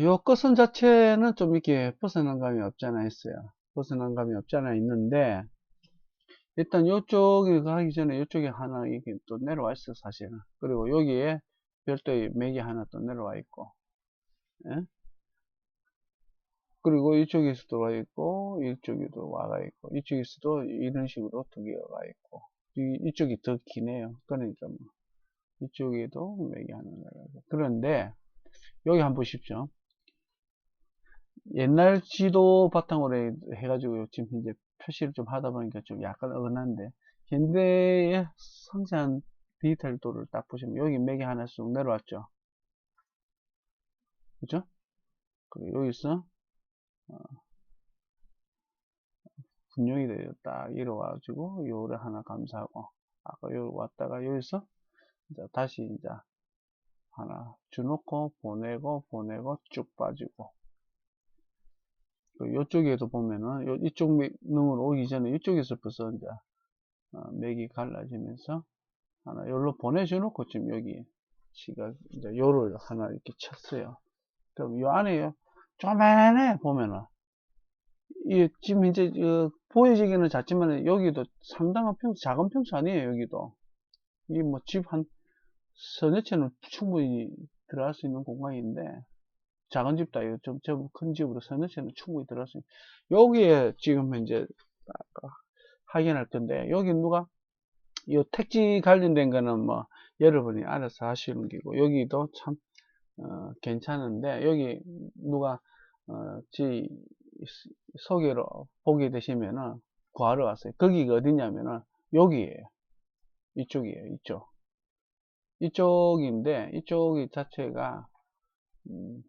Speaker 1: 요 끝선 자체는 좀 이렇게 벗어난 감이 없잖아 있어요. 벗어난 감이 없잖아 있는데, 일단 요쪽에 가기 전에 요쪽에 하나 이게 또 내려와 있어 사실은. 그리고 여기에 별도의 맥이 하나 또 내려와 있고, 예? 그리고 이쪽에서도 와 있고, 이쪽에도 와가 있고, 이쪽에서도 이런 식으로 두 개가 와 있고, 이쪽이 더 기네요. 그러니까 뭐 이쪽에도 맥이 하나 내려와 있고. 그런데 여기 한번 보십시오. 옛날 지도 바탕으로 해가지고 지금 이제 표시를 좀 하다 보니까 좀 약간 어긋난데, 현대의 상세한 디테일도를 딱 보시면 여기 맥이 하나 쑥 내려왔죠. 그죠? 그리고 여기서 분용이 돼요. 딱 이뤄가지고 요를 하나 감사하고, 아까 요 왔다가 여기서 이제 다시 이제 하나 주놓고 보내고 쭉 빠지고, 요쪽에도 보면은 이쪽 능으로 오기 전에 이쪽에서 벌써 이제 맥이 갈라지면서 하나 여기로 보내줘놓고 지금 여기 지가 이제 요를 하나 이렇게 쳤어요. 그럼 요 안에요 쪼매네 보면은 이 지금 이제 보여지기는 작지만 여기도 상당한 평수, 작은 평수 아니에요. 여기도 이 뭐 집 한 서너 채는 충분히 들어갈 수 있는 공간인데, 작은 집도 아니고 좀 큰 집으로 서너 채는 충분히 들어갈 수 있는, 여기에 지금 이제 아까 확인할 건데, 여기 누가 이 택지 관련된 거는 뭐 여러분이 알아서 하시는 게고, 여기도 참 괜찮은데, 여기 누가 지 소개로 보게 되시면은 구하러 왔어요. 거기가 어디냐면은 여기에요. 이쪽이에요. 이쪽인데, 이쪽이 자체가 음,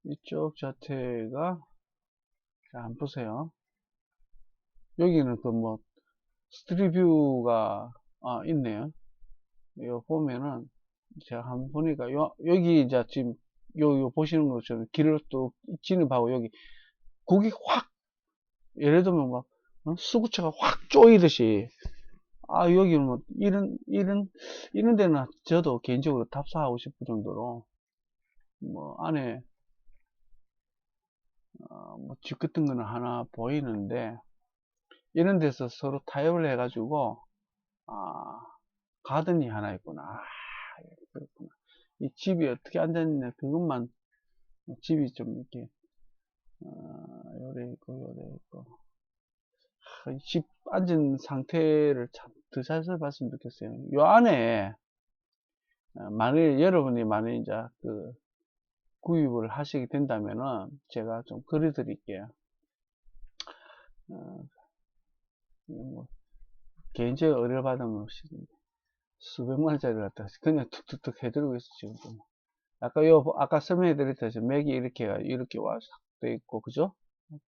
Speaker 1: 이쪽 자체가, 자, 한번 보세요. 여기는 그 뭐 스트리뷰가 있네요. 이거 보면은 제가 한번 보니까 여기 이제 지금 요 보시는 것처럼 길을 또 진입하고, 여기 국이 확, 예를 들면 막 수구체가 확 쪼이듯이, 여기는 뭐 이런 데는 저도 개인적으로 탑사하고 싶을 정도로 뭐 안에 뭐 집 같은 거는 하나 보이는데, 이런 데서 서로 타협을 해가지고 아 가든이 하나 있구나. 그렇구나. 이 집이 어떻게 앉았냐 그것만, 집이 좀 이렇게 요래 있고 요래 있고, 집 앉은 상태를 참 더 자세히 봤으면 좋겠어요. 요 안에 만일 여러분이 만일 이제 그 구입을 하시게 된다면은 제가 좀 그려 드릴게요. 어, 뭐 개인적으로 의뢰 받으면 수백만짜리 갖다 그냥 툭툭툭 해드리고 있어 지금. 아까 설명해 드렸듯이 맥이 이렇게 와서 돼 있고, 그죠?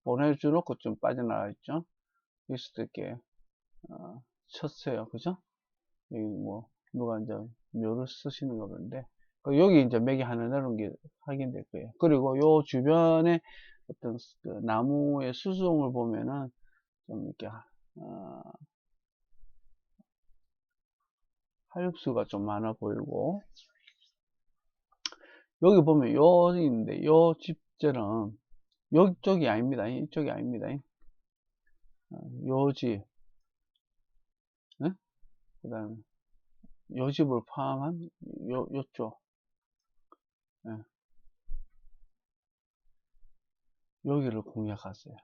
Speaker 1: 보내주놓고 좀 빠져나가 있죠? 일 수도 있게 쳤어요. 그죠? 여기 뭐 누가 이제 묘를 쓰시는 거는데, 여기 이제 맥이 하나 내려온 게 확인될 거예요. 그리고 요 주변에 어떤 그 나무의 수종을 보면은 좀 이렇게 하엽수가 좀 많아 보이고, 여기 보면 요 있는데 요 집들은 요쪽이 아닙니다. 이쪽이 아닙니다. 요 집, 그 다음에 요 집을 포함한 요쪽, 예, 여기를 공략하세요.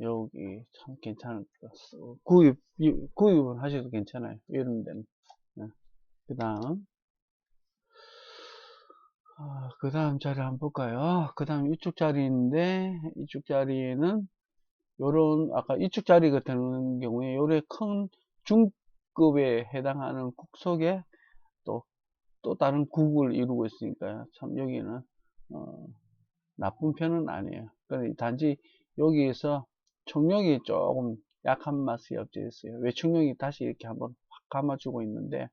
Speaker 1: 여기 참 괜찮을 것 같아요. 구입은 하셔도 괜찮아요. 이런 데는. 그 다음, 그 다음 자리 한번 볼까요? 그 다음 이쪽 자리인데, 이쪽 자리는 요런, 아까 이쪽 자리 같은 경우에 요래 큰 중급에 해당하는 국 속에 또 다른 국을 이루고 있으니까요. 참 여기는, 나쁜 편은 아니에요. 그런데 단지 여기에서 청룡이 조금 약한 맛이 없지 있어요. 왜 청룡이 다시 이렇게 한번 확 감아주고 있는데,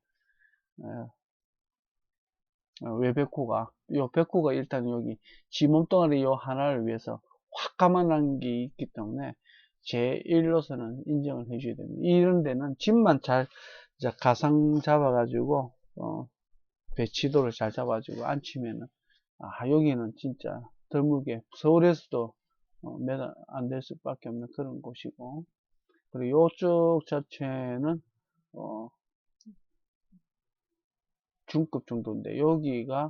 Speaker 1: 외백호가, 요 백호가 일단 여기 지 몸뚱아리 요 하나를 위해서 확 감아난 게 있기 때문에 제1로서는 인정을 해줘야 됩니다. 이런 데는 집만 잘 이제 가상 잡아가지고 배치도를 잘 잡아주고 앉히면은 여기는 진짜 드물게 서울에서도 매달 안 될 수밖에 없는 그런 곳이고, 그리고 요쪽 자체는 중급 정도인데 여기가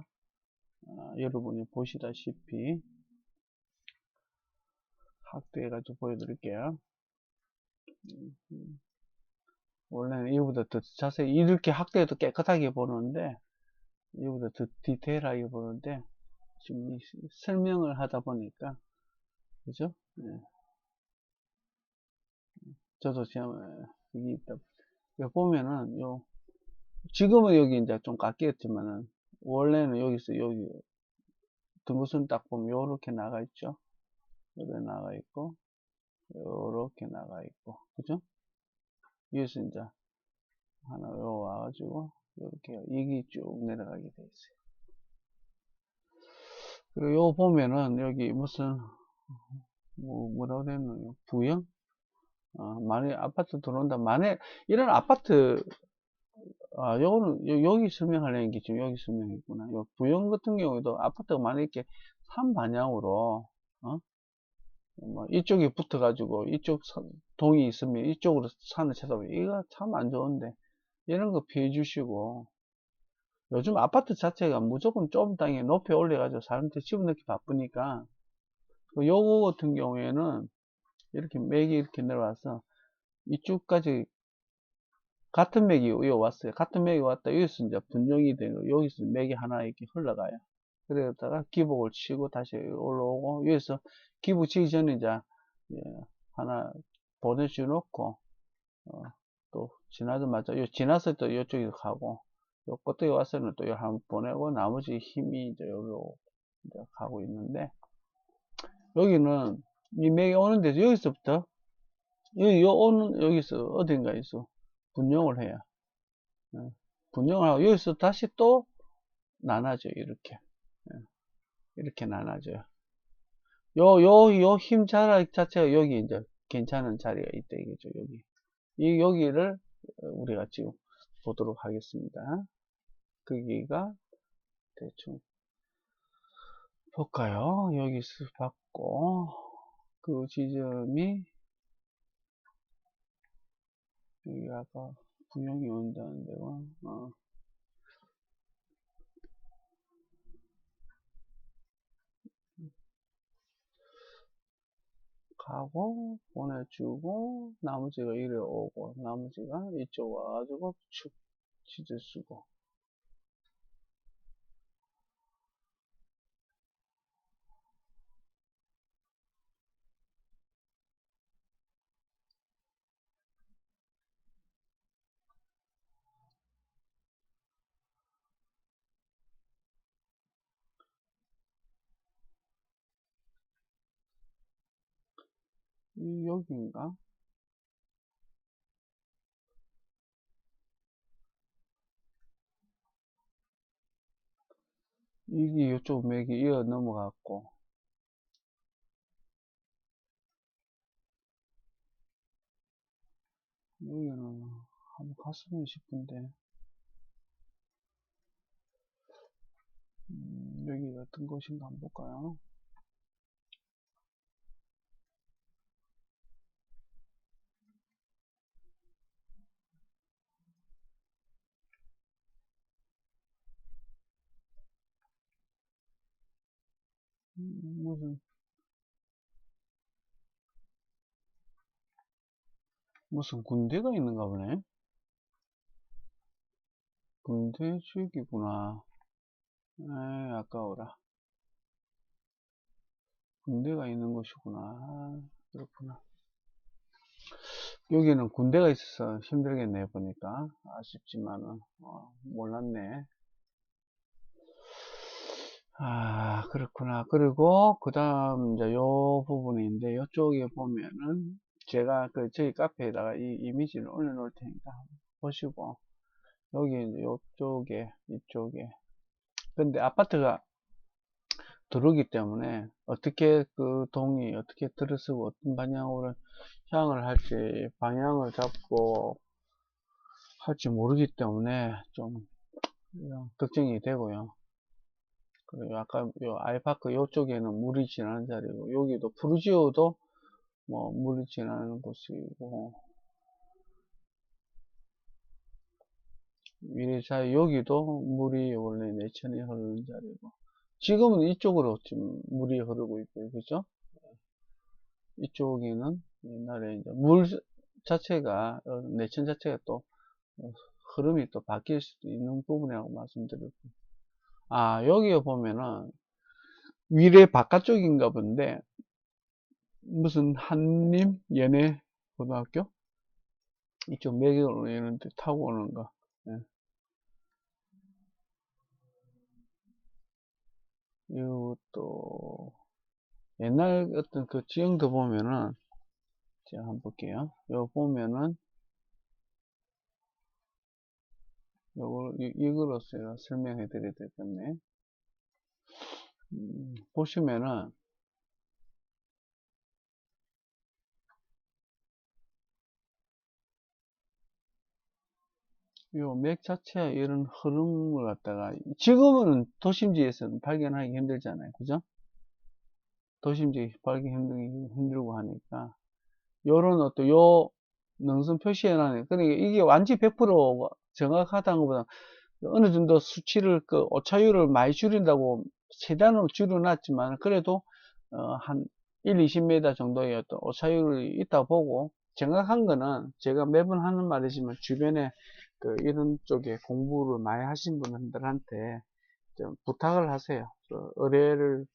Speaker 1: 여러분이 보시다시피 확대해가지고 보여드릴게요. 원래는 이거보다 더 자세히 이렇게 확대해도 깨끗하게 보는데 이거보다 더 디테일하게 보는데 지금 설명을 하다 보니까 그죠? 네. 저도 지금 여기 있다 보면은 지금은 여기 이제 좀 깎였지만은 원래는 여기서 여기 등구선 딱 보면 요렇게 나가 있죠. 요렇게 나가 있고 요렇게 나가 있고 그죠? 여기서 이제 하나 요 와가지고 이렇게 이게 쭉 내려가게 돼 있어요. 그리고 요 보면은 여기 무슨 뭐라고 되나요? 부영? 만약 아파트 들어온다. 만약 이런 아파트 요거는 여기 설명하려는 게 지금 여기 설명했구나. 요 부영 같은 경우에도 아파트가 만약 이렇게 산 방향으로 뭐 이쪽에 붙어가지고 이쪽 동이 있으면 이쪽으로 산을 쳐다보면 이거 참 안 좋은데 이런 거 피해 주시고, 요즘 아파트 자체가 무조건 좁은 땅에 높이 올려가지고 사람들이 집어넣기 바쁘니까 요거 같은 경우에는 이렇게 맥이 이렇게 내려와서 이쪽까지 같은 맥이 왔어요. 같은 맥이 왔다 여기서 이제 분용이 되고 여기서 맥이 하나 이렇게 흘러가요. 그러다가 기복을 치고 다시 올라오고 여기서 기복 치기 전에 이제 하나 보내줘 놓고 또 지나자마자 지나서 또 이쪽에 가고 요 끝에 와서는 또 한 번 보내고 나머지 힘이 이제 여기로 이제 가고 있는데, 여기는 이 맥이 오는데 여기서부터 여기서 어딘가에서 분용을 해요. 분용을 하고 여기서 다시 또 나눠져요. 이렇게 나눠져요. 요 힘 자체가 여기 이제 괜찮은 자리가 있다 이거죠. 여기를 우리가 지금 보도록 하겠습니다. 크기가 대충 볼까요? 여기서 봤고 그 지점이 여기 아까 분용이 온다는 데가 가고 보내주고 나머지가 이리 오고 나머지가 이쪽 와가지고 축 치즈 쓰고, 여기인가? 이게 이쪽 맥이 이어 넘어갔고 여기는 한번 갔으면 싶은데, 여기 어떤 곳인가 한번 볼까요? 무슨, 무슨 군대가 있는가 보네? 군대 지역이구나. 에이, 아까워라. 군대가 있는 곳이구나. 아, 그렇구나. 여기는 군대가 있어서 힘들겠네, 보니까. 아쉽지만은, 몰랐네. 아, 그렇구나. 그리고, 그 다음, 이제 요 부분인데, 요쪽에 보면은, 제가 저희 카페에다가 이 이미지를 올려놓을 테니까, 보시고, 여기 이제 요쪽에, 이쪽에. 근데 아파트가 들어오기 때문에, 어떻게 그 동이 어떻게 들어서고, 어떤 방향으로 향을 할지, 방향을 잡고 할지 모르기 때문에, 좀, 걱정이 되고요. 그리고 아까 요 아이파크 요쪽에는 물이 지나는 자리고 여기도 푸르지오도 뭐 물이 지나는 곳이고 위례사이 여기도 물이 원래 내천이 흐르는 자리고 지금은 이쪽으로 지금 물이 흐르고 있고요. 그죠? 이쪽에는 옛날에 이제 물 자체가 내천 자체가 또 흐름이 또 바뀔 수도 있는 부분이라고 말씀드렸고 아 여기에 보면은 위례 바깥쪽인가 본데 무슨 한림 연예 고등학교 이쪽 매경으로 이런 데 타고 오는 거 예. 이것도 옛날 어떤 그 지형도 보면은 제가 한번 볼게요. 요 보면은 요걸 이거로서 제가 설명해 드려야 되겠네. 보시면은 요 맥 자체에 이런 흐름을 갖다가 지금은 도심지에서는 발견하기 힘들잖아요. 그죠? 도심지 발견 힘들고 하니까 요런 어떤 요 능선 표시해놔요. 그러니까 이게 완전히 100% 정확하다는 것보다 어느 정도 수치를 그 오차율을 많이 줄인다고 최대한으로 줄여놨지만 그래도 한 1, 20m 정도의 어떤 오차율이 있다 보고 정확한 거는 제가 매번 하는 말이지만 주변에 그 이런 쪽에 공부를 많이 하신 분들한테 좀 부탁을 하세요. 의뢰를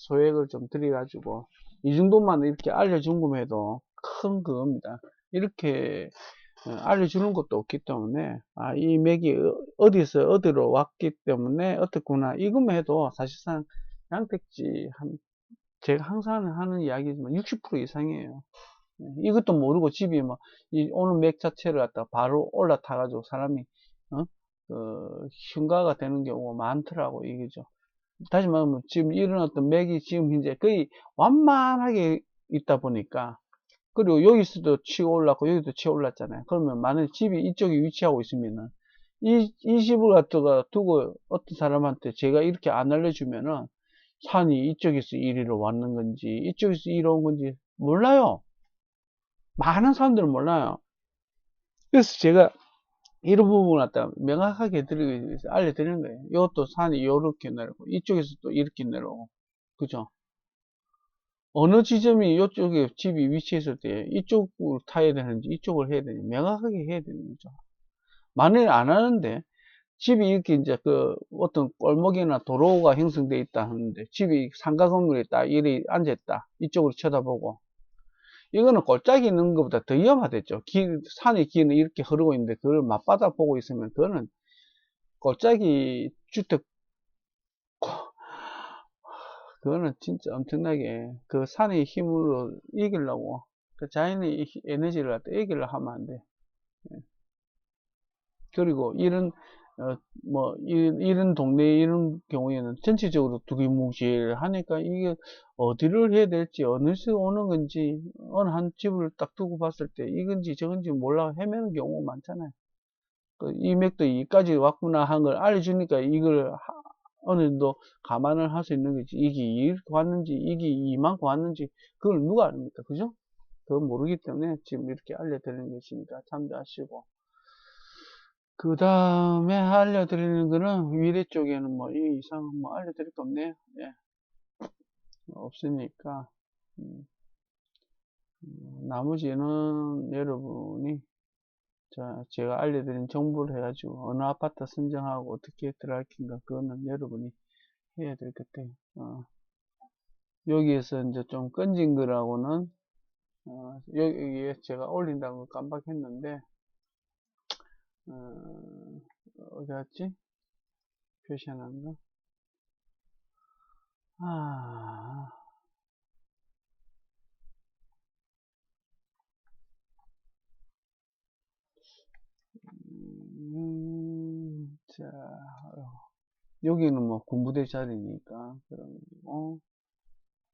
Speaker 1: 소액을 좀 드려가지고 이 정도만 이렇게 알려준 것에도 큰 그겁니다. 이렇게 알려주는 것도 없기 때문에 이 맥이 어디서 어디로 왔기 때문에 어떻구나 이것만 해도 사실상 양택지 제가 항상 하는 이야기지만 60% 이상이에요. 이것도 모르고 집이 뭐 오는 맥 자체를 갖다 바로 올라타 가지고 사람이 어? 흉가가 되는 경우가 많더라고 이게죠. 다시 말하면 지금 이런 어떤 맥이 지금 이제 거의 완만하게 있다 보니까 그리고 여기서도 치고 올랐고 여기도 치고 올랐잖아요. 그러면 만약에 집이 이쪽에 위치하고 있으면은 이 집을 갖다가 두고 어떤 사람한테 제가 이렇게 안 알려주면은 산이 이쪽에서 이리로 왔는 건지 이쪽에서 이리로 온 건지 몰라요. 많은 사람들은 몰라요. 그래서 제가 이런 부분을 갖다 명확하게 드리기 위해서 알려드리는 거예요. 이것도 산이 이렇게 내려오고 이쪽에서 또 이렇게 내려오고 그죠? 어느 지점이 이쪽에 집이 위치했을 때 이쪽을 타야 되는지 이쪽을 해야 되는지 명확하게 해야 되는 거죠. 만일 안 하는데 집이 이렇게 이제 그 어떤 골목이나 도로가 형성되어 있다 하는데 집이 상가 건물에 딱 이리 앉아있다 이쪽으로 쳐다보고 이거는 골짜기 있는 것보다 더 위험하겠죠. 산의 길은 이렇게 흐르고 있는데 그걸 맞바다 보고 있으면 그거는 골짜기 주택 그거는 진짜 엄청나게 그 산의 힘으로 이기려고 그 자연의 에너지를 갖다 이기려고 하면 안 돼. 그리고 이런 이런 동네 이런 경우에는 전체적으로 두리뭉실하니까 이게 어디를 해야 될지, 어느 시 오는 건지, 어느 한 집을 딱 두고 봤을 때 이건지 저건지 몰라 헤매는 경우가 많잖아요. 이 맥도 이까지 왔구나 한 걸 알려주니까 이걸 어느 정도 감안을 할 수 있는 거지. 이게 이렇게 왔는지, 이게 이만큼 왔는지, 그걸 누가 압니까? 그죠? 그건 모르기 때문에 지금 이렇게 알려드리는 것이니까 참조하시고. 그 다음에 알려드리는 거는 위례 쪽에는 뭐 이 이상 뭐 알려드릴 거 없네요. 예. 없으니까 나머지는 여러분이 제가 알려드린 정보를 해가지고 어느 아파트 선정하고 어떻게 들어갈 건가 그거는 여러분이 해야 될 것 같아요. 여기에서 이제 좀 건진 거라고는 여기에 제가 올린다는 걸 깜빡했는데 어디 갔지? 표시하는 거. 자, 여기는 뭐 군부대 자리니까 그럼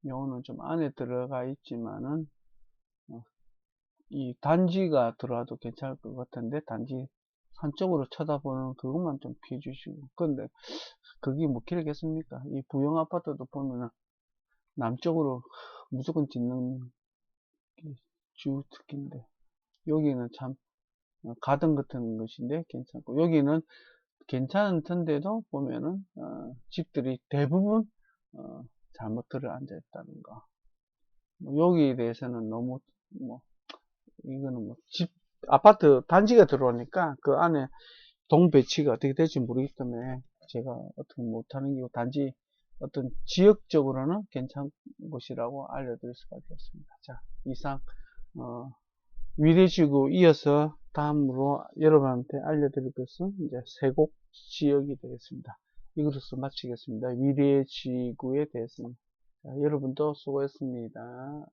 Speaker 1: 요거는 좀 안에 들어가 있지만은 이 단지가 들어와도 괜찮을 것 같은데 단지 한쪽으로 쳐다보는 그것만 좀 피해 주시고. 근데 그게 뭐 길겠습니까? 이 부영 아파트도 보면은 남쪽으로 무조건 짓는 주 특기인데 여기는 참 가든 같은 것인데 괜찮고, 여기는 괜찮은 턴데도 보면은 집들이 대부분 잘못 들어 앉아 있다는 거. 여기에 대해서는 너무 뭐 이거는 뭐 아파트 단지가 들어오니까 그 안에 동 배치가 어떻게 될지 모르기 때문에 제가 어떻게 못하는 게, 단지 어떤 지역적으로는 괜찮은 곳이라고 알려드릴 수밖에 없습니다. 자, 이상 위례지구 이어서 다음으로 여러분한테 알려드릴 것은 이제 세곡 지역이 되겠습니다. 이것으로 마치겠습니다. 위례지구에 대해서는. 자, 여러분도 수고했습니다.